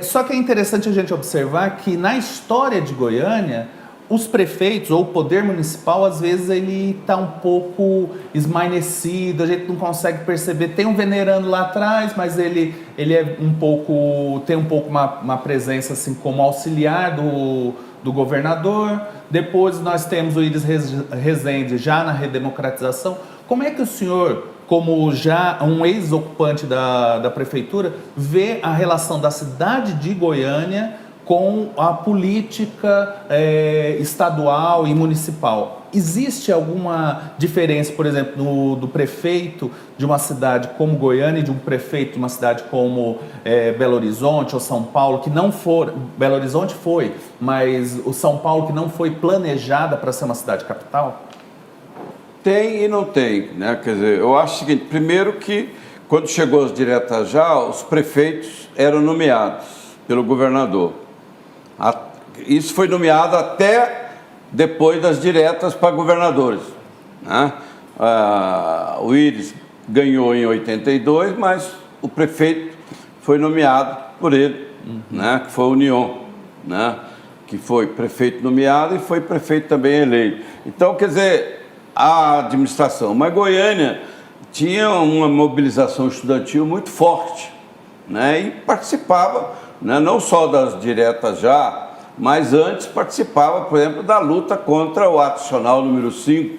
Só que é interessante a gente observar que na história de Goiânia, os prefeitos ou o poder municipal, às vezes ele está um pouco esmainecido, a gente não consegue perceber. Tem um venerando lá atrás, mas ele tem um pouco uma presença assim como auxiliar do governador. Depois nós temos o Iris Rezende já na redemocratização. Como é que o senhor, como já um ex-ocupante da prefeitura, vê a relação da cidade de Goiânia com a política estadual e municipal? Existe alguma diferença, por exemplo, do prefeito de uma cidade como Goiânia e de um prefeito de uma cidade como Belo Horizonte ou São Paulo, que não for... Belo Horizonte foi, mas o São Paulo que não foi planejada para ser uma cidade capital? Tem e não tem, né? Quer dizer, eu acho o seguinte: primeiro que quando chegou as Diretas Já, os prefeitos eram nomeados pelo governador. Isso foi nomeado até depois das diretas para governadores, né? O Iris ganhou em 82, mas o prefeito foi nomeado por ele, né? Que foi o União, né? Que foi prefeito nomeado e foi prefeito também eleito. Então, quer dizer, a administração. Mas Goiânia tinha uma mobilização estudantil muito forte, né? E participava, né, não só das Diretas Já, mas antes participava, por exemplo, da luta contra o Ato Adicional número 5,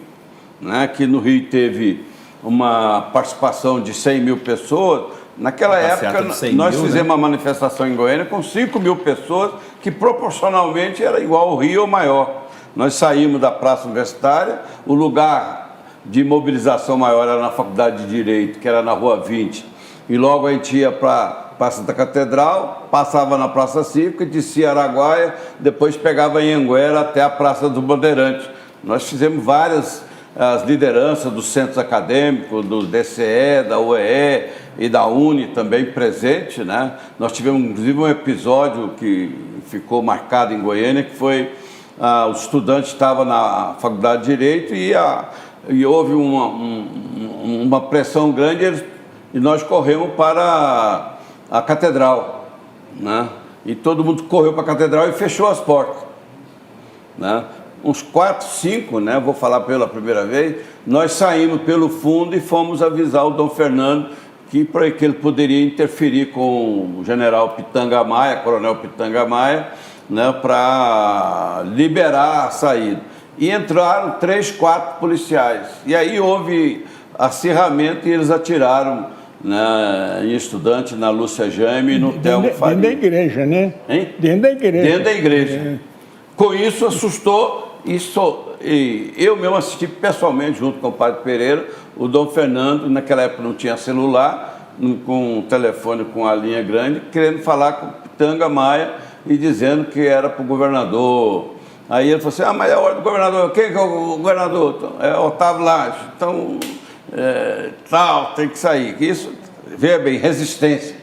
né, que no Rio teve uma participação de 100 mil pessoas. Naquela época, nós fizemos uma manifestação em Goiânia com 5 mil pessoas, que proporcionalmente era igual ao Rio ou maior. Nós saímos da Praça Universitária, o lugar de mobilização maior era na Faculdade de Direito, que era na Rua 20, e logo a gente ia para Praça da Catedral, passava na Praça Cívica, descia Araguaia, depois pegava em Anguera até a Praça do Bandeirantes. Nós fizemos várias as lideranças dos centros acadêmicos, do DCE, da UEE e da UNE também presente, né? Nós tivemos inclusive um episódio que ficou marcado em Goiânia, que foi o estudante estava na Faculdade de Direito e houve uma pressão grande e nós corremos para a Catedral, né? E todo mundo correu para a Catedral e fechou as portas, né? Uns 4, 5, né? Vou falar pela primeira vez, nós saímos pelo fundo e fomos avisar o Dom Fernando que ele poderia interferir com o general Pitanga Maia, coronel Pitanga Maia, né, para liberar a saída. E entraram 3, 4 policiais. E aí houve acirramento e eles atiraram, né, em estudante, na Lúcia Jaime e no Telmo Faria. Dentro da igreja, né? Hein? Dentro da igreja. Dentro da igreja. Com isso assustou e eu mesmo assisti pessoalmente junto com o padre Pereira, o Dom Fernando, naquela época não tinha celular, com um telefone com a linha grande, querendo falar com o Pitanga Maia e dizendo que era para o governador. Aí ele falou assim, mas é a hora do governador. Quem que é o governador? É Otávio Lage. Então, tem que sair. Isso, veja bem, resistência.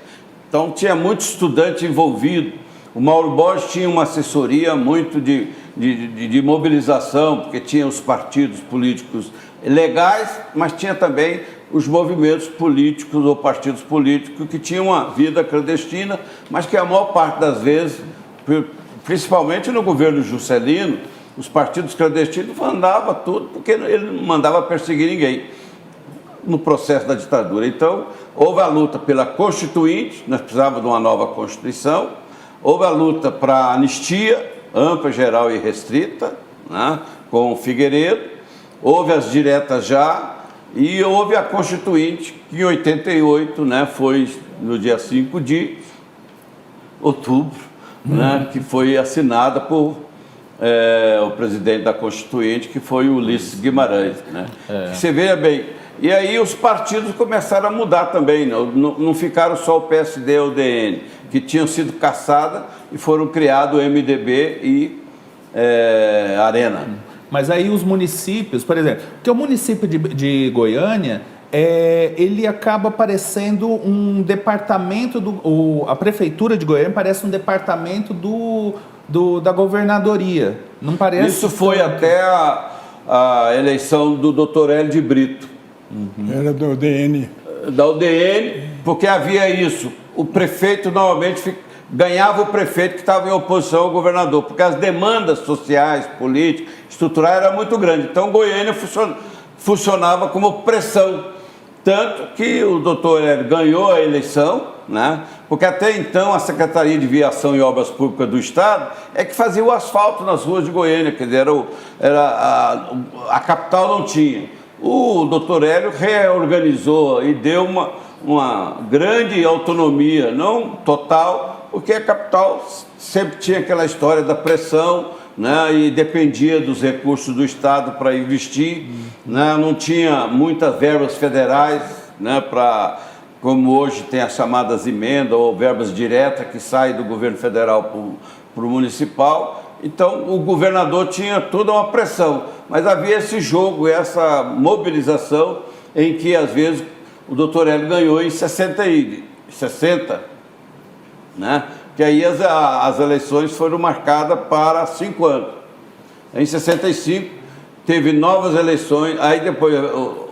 Então tinha muito estudante envolvido. O Mauro Borges tinha uma assessoria muito de mobilização, porque tinha os partidos políticos legais, mas tinha também os movimentos políticos ou partidos políticos que tinham uma vida clandestina, mas que a maior parte das vezes, principalmente no governo Juscelino, os partidos clandestinos mandavam tudo, porque ele não mandava perseguir ninguém no processo da ditadura. Então, houve a luta pela Constituinte, nós precisávamos de uma nova Constituição, houve a luta para a anistia ampla, geral e restrita, né, com o Figueiredo, houve as diretas já, e houve a Constituinte, que em 88, né, foi no dia 5 de outubro, né, que foi assinada por o presidente da Constituinte, que foi o Ulisses Guimarães. Né? Você veja bem, e aí os partidos começaram a mudar também, não ficaram só o PSD e o DN, que tinham sido caçadas e foram criados o MDB e Arena. Mas aí os municípios, por exemplo, porque o município de Goiânia, ele acaba parecendo um departamento, a prefeitura de Goiânia parece um departamento da governadoria, não parece? Isso foi até a eleição do Dr. Hélio de Brito. Era do UDN. Da UDN, porque havia isso, o prefeito normalmente ganhava o prefeito que estava em oposição ao governador, porque as demandas sociais, políticas, estruturais eram muito grandes. Então, Goiânia funcionava como pressão. Tanto que o doutor Hélio ganhou a eleição, né? Porque até então a Secretaria de Viação e Obras Públicas do Estado é que fazia o asfalto nas ruas de Goiânia, quer dizer, a capital não tinha. O doutor Hélio reorganizou e deu uma grande autonomia, não total, porque a capital sempre tinha aquela história da pressão, né, e dependia dos recursos do Estado para investir, né, não tinha muitas verbas federais, né, como hoje tem as chamadas emendas ou verbas diretas que saem do governo federal para o municipal. Então o governador tinha toda uma pressão, mas havia esse jogo, essa mobilização em que às vezes o doutor Hélio ganhou em 60, né? Que aí as eleições foram marcadas para 5 anos. Em 65 teve novas eleições, aí depois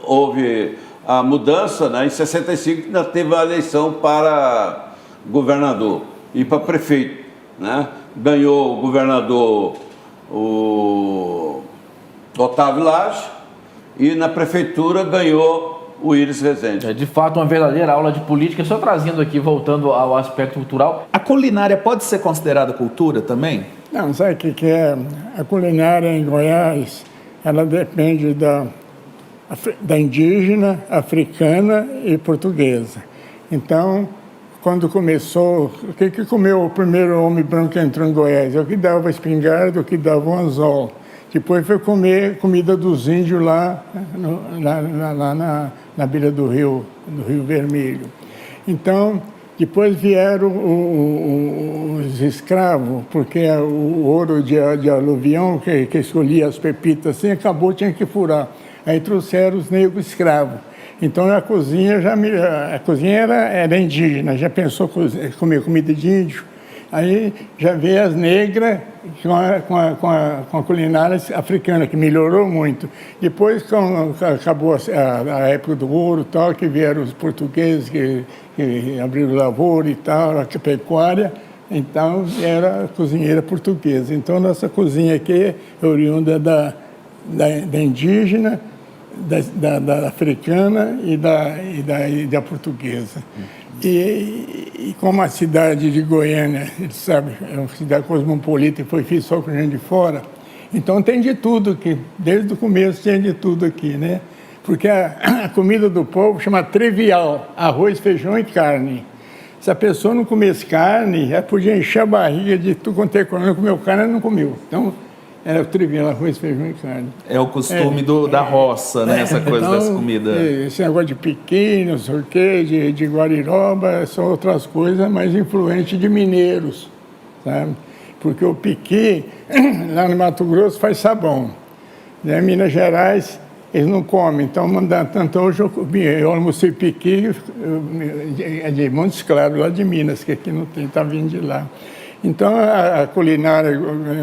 houve a mudança, né? Em 65 ainda teve a eleição para governador e para prefeito, né? Ganhou o governador o Otávio Lage e na prefeitura ganhou o Iris Rezende. É de fato uma verdadeira aula de política. Só trazendo aqui, voltando ao aspecto cultural. A culinária pode ser considerada cultura também? Não, sabe o que é? A culinária em Goiás, ela depende da indígena, africana e portuguesa. Então, quando começou, o que comeu o primeiro homem branco que entrou em Goiás? É o que dava espingarda, o que dava o anzol. Depois foi comer comida dos índios lá na beira do Rio Vermelho. Então, depois vieram os escravos, porque o ouro de aluvião, que escolhia as pepitas assim, acabou, tinha que furar. Aí trouxeram os negros escravos. Então a cozinha era indígena, já pensou comer comida de índio. Aí já veio as negras com a culinária africana, que melhorou muito. Depois, quando acabou a época do ouro, tal, que vieram os portugueses que abriram lavoura e tal, a pecuária, então era a cozinheira portuguesa. Então nossa cozinha aqui é oriunda da indígena, da africana e da portuguesa. E como a cidade de Goiânia, sabe, é uma cidade cosmopolita e foi feita só com gente de fora, então tem de tudo aqui, desde o começo tem de tudo aqui, né? Porque a comida do povo chama trivial, arroz, feijão e carne. Se a pessoa não comesse carne, ela podia encher a barriga de tudo quanto é coisa, não comeu carne, ela não comeu. Então, era o trivial, arroz, feijão e carne. É o costume da roça, né? Essa coisa então, das comidas. Esse negócio de piqui, não sei o quê, de guariroba, são outras coisas mais influentes de mineiros, sabe? Porque o piqui, lá no Mato Grosso, faz sabão. Né? Em Minas Gerais, eles não comem. Então, tanto hoje eu almocei piqui de Montes Claros, lá de Minas, que aqui não tem, está vindo de lá. Então, a culinária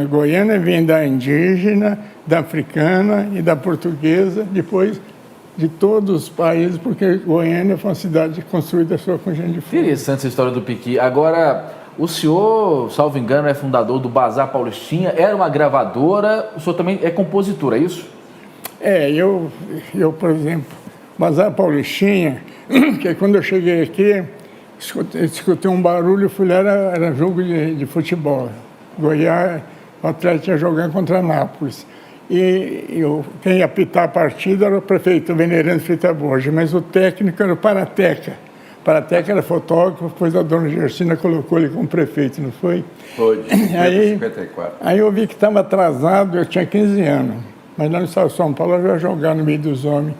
goiana vem da indígena, da africana e da portuguesa, depois de todos os países, porque Goiânia foi uma cidade construída só com gente de fora. Interessante essa história do piqui. Agora, o senhor, salvo engano, é fundador do Bazar Paulistinha, era uma gravadora, o senhor também é compositor, é isso? Eu por exemplo, Bazar Paulistinha, que quando eu cheguei aqui, escutei um barulho, fui lá, era jogo de futebol. Goiás, o Atlético ia jogar contra Nápoles. E quem ia apitar a partida era o prefeito Venerando Fita Borges, mas o técnico era o Parateca. O Parateca era fotógrafo, depois a dona Gersina colocou ele como prefeito, não foi? Foi, de 54. Aí eu vi que estava atrasado, eu tinha 15 anos, mas lá no estado de São Paulo eu ia jogar no meio dos homens.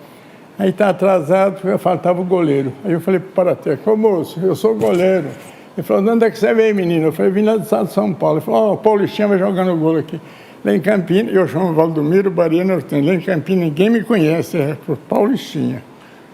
Aí está atrasado, porque faltava o goleiro. Aí eu falei para o Parateca, ô moço, eu sou goleiro. Ele falou, de onde é que você veio, menino? Eu falei, vim lá do estado de São Paulo. Ele falou, o Paulistinha vai jogando gol aqui. Lá em Campinas, eu chamo Valdomiro Baria Nortênio. Lá em Campinas ninguém me conhece, é Paulistinha.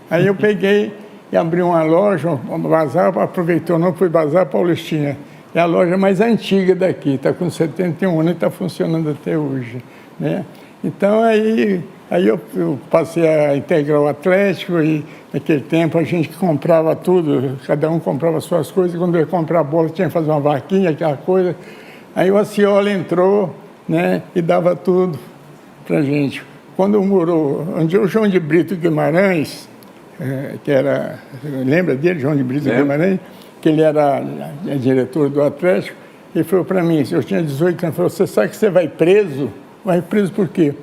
Aí eu peguei e abri uma loja, um bazar, aproveitou o nome, foi Bazar Paulistinha. É a loja mais antiga daqui, está com 71 anos e está funcionando até hoje, né? Então aí eu passei a integrar o Atlético e naquele tempo a gente comprava tudo, cada um comprava suas coisas, e quando eu ia comprar a bola tinha que fazer uma vaquinha, aquela coisa. Aí o Aciola entrou, né, e dava tudo pra gente. Quando morou, onde o João de Brito Guimarães, que era, lembra dele, João de Brito Guimarães, que ele era diretor do Atlético, ele falou para mim, eu tinha 18 anos, falou, você sabe que você vai preso? Vai preso por quê?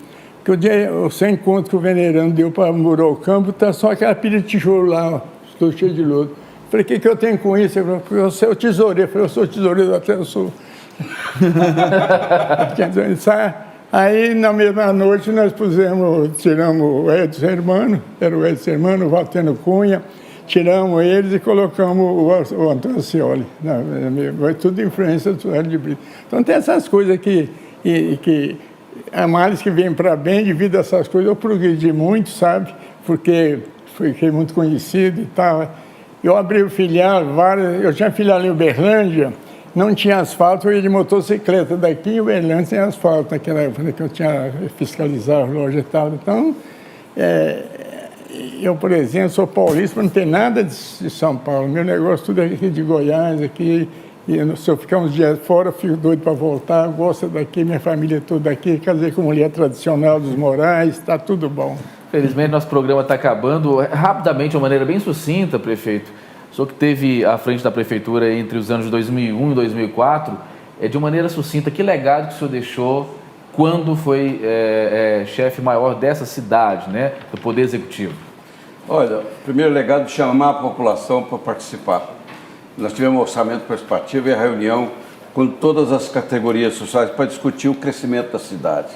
Porque o seu encontro que o Venerando deu para murar o campo, tá só aquela pilha de tijolo lá, estou cheio de lodo. Falei, o que eu tenho com isso? Ele falou, porque eu sou o tesoureiro. Eu falei, eu sou o tesoureiro, até eu sou. Aí, na mesma noite, nós tiramos o Edson Hermano, era o Edson Hermano, o Valteno Cunha, tiramos eles e colocamos o Antônio Scioli. Foi tudo influência do Hélio de Brito. Então tem essas coisas que a males que vem para bem, devido a essas coisas, eu progredi muito, sabe? Porque fiquei muito conhecido e tal. Eu abri o filial, eu tinha filial em Uberlândia, não tinha asfalto, eu ia de motocicleta daqui em Uberlândia sem asfalto, naquela época que eu tinha fiscalizado a loja e tal. Então, eu, por exemplo, sou paulista, não tem nada de São Paulo. Meu negócio tudo é aqui de Goiás, aqui. E se eu ficar uns dias fora, eu fico doido para voltar. Gosto daqui, minha família é toda daqui. Casei com mulher tradicional dos Moraes, está tudo bom. Felizmente, nosso programa está acabando. Rapidamente, de uma maneira bem sucinta, prefeito. O senhor que esteve à frente da prefeitura entre os anos de 2001 e 2004, de uma maneira sucinta, que legado que o senhor deixou quando foi chefe maior dessa cidade, né, do Poder Executivo? Olha, o primeiro legado é chamar a população para participar. Nós tivemos um orçamento participativo e a reunião com todas as categorias sociais para discutir o crescimento da cidade.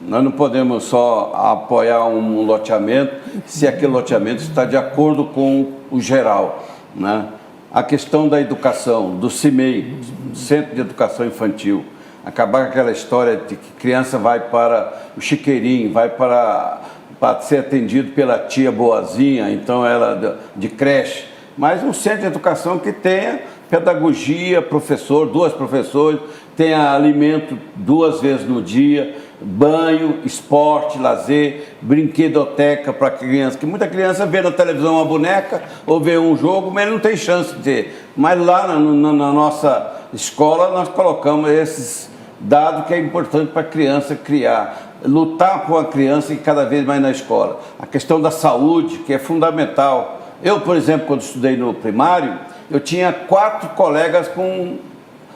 Nós não podemos só apoiar um loteamento se aquele loteamento está de acordo com o geral, né? A questão da educação, do CIMEI, Centro de Educação Infantil, acabar com aquela história de que criança vai para o chiqueirinho, vai para para ser atendido pela tia boazinha, então ela de creche, mas um centro de educação que tenha pedagogia, professor, 2 professores, tenha alimento 2 vezes no dia, banho, esporte, lazer, brinquedoteca para criança, que muita criança vê na televisão uma boneca ou vê um jogo, mas ele não tem chance de ter. Mas lá na nossa escola nós colocamos esses dados que é importante para a criança criar, lutar por a criança e cada vez mais na escola. A questão da saúde, que é fundamental. Eu, por exemplo, quando estudei no primário, eu tinha 4 colegas com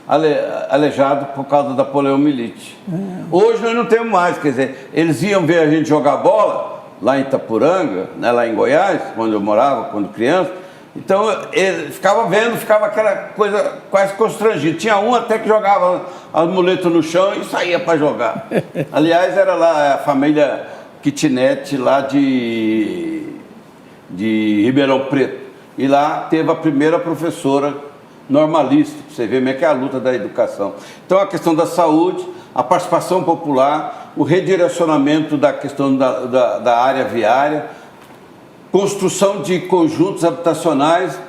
aleijado por causa da poliomielite. Hoje nós não temos mais, quer dizer, eles iam ver a gente jogar bola lá em Itapuranga, né, lá em Goiás, onde eu morava quando criança. Então ele ficava vendo, ficava aquela coisa quase constrangida. Tinha um até que jogava as muletas no chão e saía para jogar. Aliás, era lá a família Kitnet lá de Ribeirão Preto. E lá teve a primeira professora normalista, para você ver como é que é a luta da educação. Então a questão da saúde, a participação popular, o redirecionamento da questão da área viária, construção de conjuntos habitacionais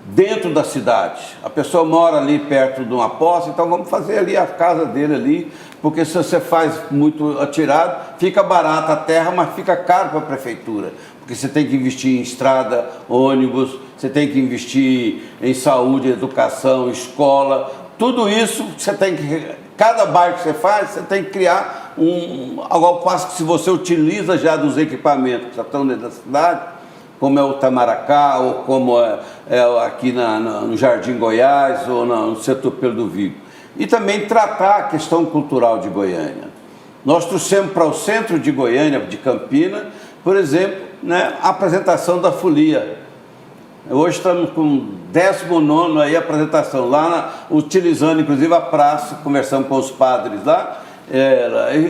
dentro da cidade. A pessoa mora ali perto de uma poça, então vamos fazer ali a casa dele ali, porque se você faz muito atirado, fica barata a terra, mas fica caro para a prefeitura. Porque você tem que investir em estrada, ônibus, você tem que investir em saúde, educação, escola, tudo isso você tem que... Cada bairro que você faz, você tem que criar ao passo que se você utiliza já dos equipamentos que já estão dentro da cidade, como é o Tamaracá, ou como é aqui no Jardim Goiás, ou no setor Pedro do Vigo. E também tratar a questão cultural de Goiânia. Nós trouxemos para o centro de Goiânia, de Campina, por exemplo, né, a apresentação da folia. Hoje estamos com o 19º aí a apresentação, lá utilizando inclusive a praça, conversando com os padres lá,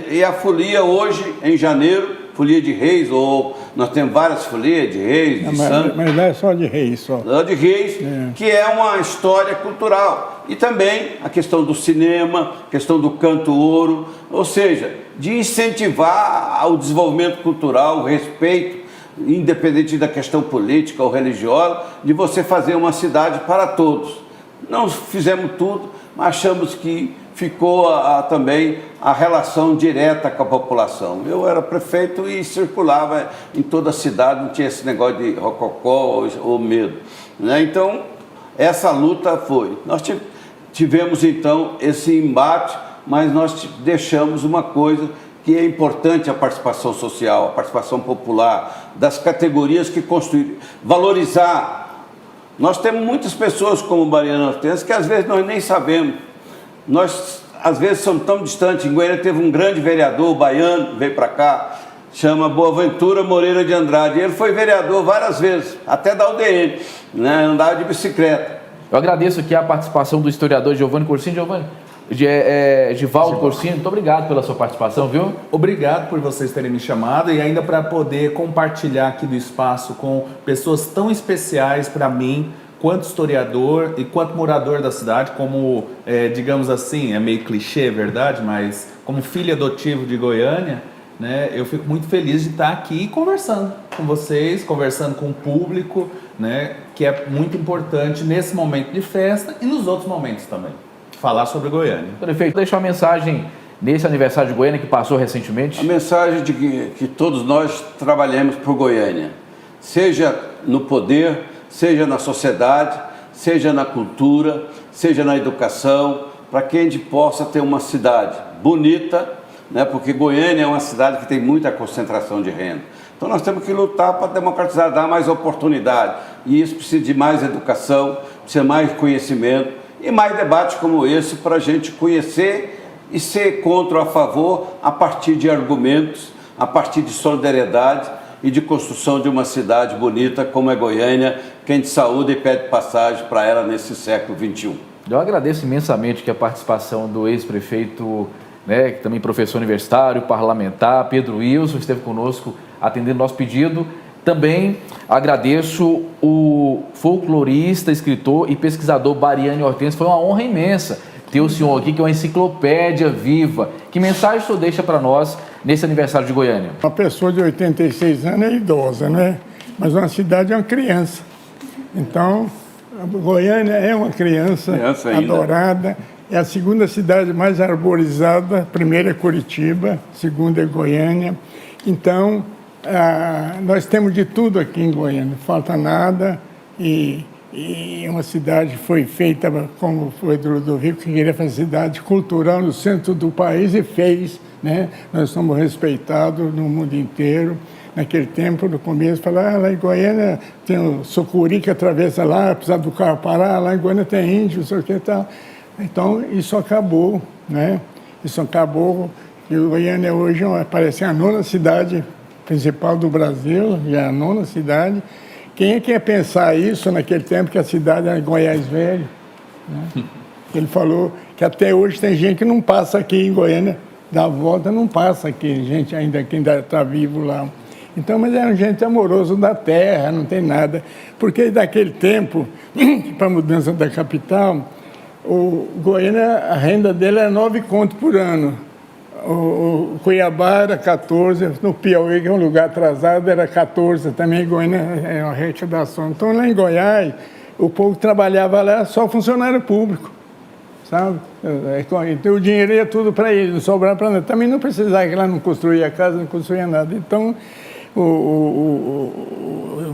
e a folia hoje, em janeiro, folia de reis, ou nós temos várias folias de reis, de santos. Mas não é só de reis, só. Só de reis, que é uma história cultural. E também a questão do cinema, a questão do canto ouro, ou seja, de incentivar o desenvolvimento cultural, o respeito, independente da questão política ou religiosa, de você fazer uma cidade para todos. Não fizemos tudo, mas achamos que ficou também a relação direta com a população. Eu era prefeito e circulava em toda a cidade, não tinha esse negócio de rococó ou medo, né? Então, essa luta foi. Nós tivemos, então, esse embate, mas nós deixamos uma coisa que é importante, a participação social, a participação popular, das categorias que construíram, valorizar. Nós temos muitas pessoas como Mariana Hortência que às vezes nós nem sabemos. Nós, às vezes, somos tão distantes. Em Goiânia teve um grande vereador baiano, veio para cá, chama Boaventura Moreira de Andrade. Ele foi vereador várias vezes, até da UDN, né? Andava de bicicleta. Eu agradeço aqui a participação do historiador Giovanni Corsini. Givaldo Corsini, muito obrigado pela sua participação, viu? Obrigado por vocês terem me chamado e ainda para poder compartilhar aqui do espaço com pessoas tão especiais para mim, quanto historiador e quanto morador da cidade, como, digamos assim, é meio clichê, verdade, mas como filho adotivo de Goiânia, né, eu fico muito feliz de estar aqui conversando com vocês, conversando com o público, né, que é muito importante nesse momento de festa e nos outros momentos também. Falar sobre Goiânia. Prefeito, deixa uma mensagem nesse aniversário de Goiânia que passou recentemente. A mensagem de que todos nós trabalhemos por Goiânia, seja no poder, seja na sociedade, seja na cultura, seja na educação, para que a gente possa ter uma cidade bonita, né? Porque Goiânia é uma cidade que tem muita concentração de renda. Então nós temos que lutar para democratizar, dar mais oportunidade. E isso precisa de mais educação, precisa de mais conhecimento, e mais debates como esse para a gente conhecer e ser contra ou a favor a partir de argumentos, a partir de solidariedade e de construção de uma cidade bonita como é Goiânia, que a gente saúda e pede passagem para ela nesse século XXI. Eu agradeço imensamente que a participação do ex-prefeito, né, que também professor universitário, parlamentar, Pedro Wilson, esteve conosco atendendo nosso pedido. Também agradeço o folclorista, escritor e pesquisador Bariane Hortência. Foi uma honra imensa ter o senhor aqui, que é uma enciclopédia viva. Que mensagem o senhor deixa para nós nesse aniversário de Goiânia? Uma pessoa de 86 anos é idosa, né? Mas uma cidade é uma criança. Então, a Goiânia é uma criança adorada. É a segunda cidade mais arborizada. A primeira é Curitiba, a segunda é Goiânia. Então, nós temos de tudo aqui em Goiânia, não falta nada. E uma cidade foi feita, como foi do Ludovico, que queria fazer cidade cultural no centro do país e fez, né? Nós somos respeitados no mundo inteiro. Naquele tempo, no começo, falaram, lá em Goiânia tem o Sucuri que atravessa lá, precisa do carro parar, lá em Goiânia tem índio, não sei o que e tal. Então, isso acabou, né? Isso acabou. E Goiânia hoje parece a 9ª cidade principal do Brasil, já é a 9ª cidade. Quem é que ia pensar isso naquele tempo, que a cidade era Goiás Velho? Né? Ele falou que até hoje tem gente que não passa aqui em Goiânia, dá a volta, não passa aqui, gente ainda que ainda está vivo lá. Então, mas é gente amoroso da terra, não tem nada. Porque daquele tempo, para a mudança da capital, o Goiânia, a renda dele era 9 contos por ano. O Cuiabá era 14, no Piauí, que é um lugar atrasado, era 14, também Goiânia é uma arrecadação. Então, lá em Goiás, o povo que trabalhava lá era só funcionário público, sabe? Então, o dinheiro ia tudo para ele, não sobrava para nada. Também não precisava, que lá não construía casa, não construía nada. Então,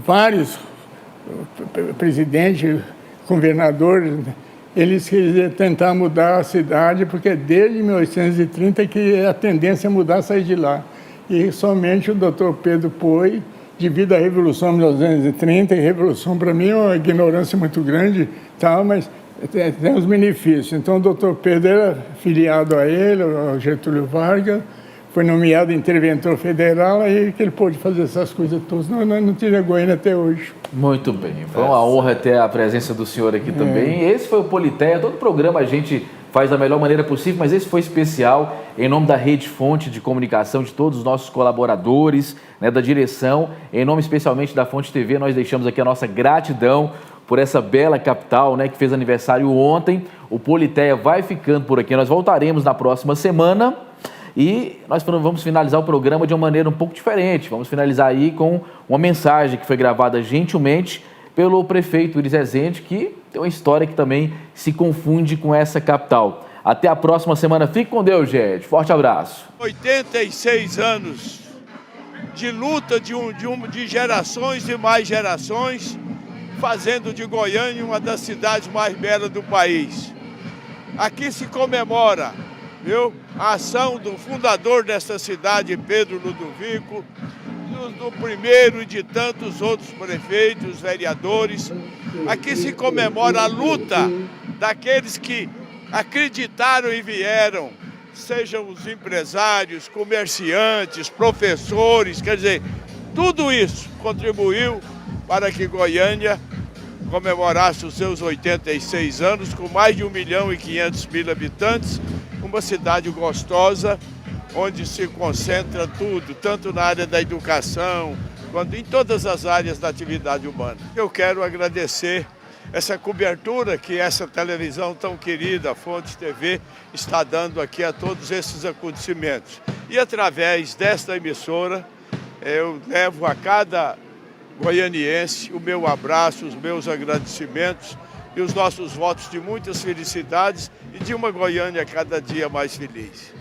vários presidentes, governadores, eles queriam tentar mudar a cidade, porque desde 1830 que a tendência é mudar, sair de lá. E somente o doutor Pedro Poi, devido à Revolução de 1930, e Revolução para mim é uma ignorância muito grande, tal, mas tem os benefícios. Então o doutor Pedro era filiado a ele, ao Getúlio Vargas, foi nomeado interventor federal, aí que ele pôde fazer essas coisas todas. Não tira Goiânia até hoje. Muito bem. Foi uma honra ter a presença do senhor aqui também. Esse foi o Politeia. Todo programa a gente faz da melhor maneira possível, mas esse foi especial em nome da Rede Fonte de Comunicação, de todos os nossos colaboradores, né, da direção. Em nome especialmente da Fonte TV, nós deixamos aqui a nossa gratidão por essa bela capital, né, que fez aniversário ontem. O Politeia vai ficando por aqui. Nós voltaremos na próxima semana. E nós vamos finalizar o programa de uma maneira um pouco diferente. Vamos finalizar aí com uma mensagem que foi gravada gentilmente pelo prefeito Iris Rezende, que tem uma história que também se confunde com essa capital. Até a próxima semana. Fique com Deus, gente. Forte abraço. 86 anos de luta de gerações e mais gerações, fazendo de Goiânia uma das cidades mais belas do país. Aqui se comemora, viu? A ação do fundador dessa cidade, Pedro Ludovico, do primeiro e de tantos outros prefeitos, vereadores. Aqui se comemora a luta daqueles que acreditaram e vieram, sejam os empresários, comerciantes, professores, quer dizer, tudo isso contribuiu para que Goiânia comemorasse os seus 86 anos com mais de 1.500.000 habitantes, uma cidade gostosa, onde se concentra tudo, tanto na área da educação, quanto em todas as áreas da atividade humana. Eu quero agradecer essa cobertura que essa televisão tão querida, a Fonte TV, está dando aqui a todos esses acontecimentos. E através desta emissora, eu levo a cada goianiense o meu abraço, os meus agradecimentos e os nossos votos de muitas felicidades e de uma Goiânia cada dia mais feliz.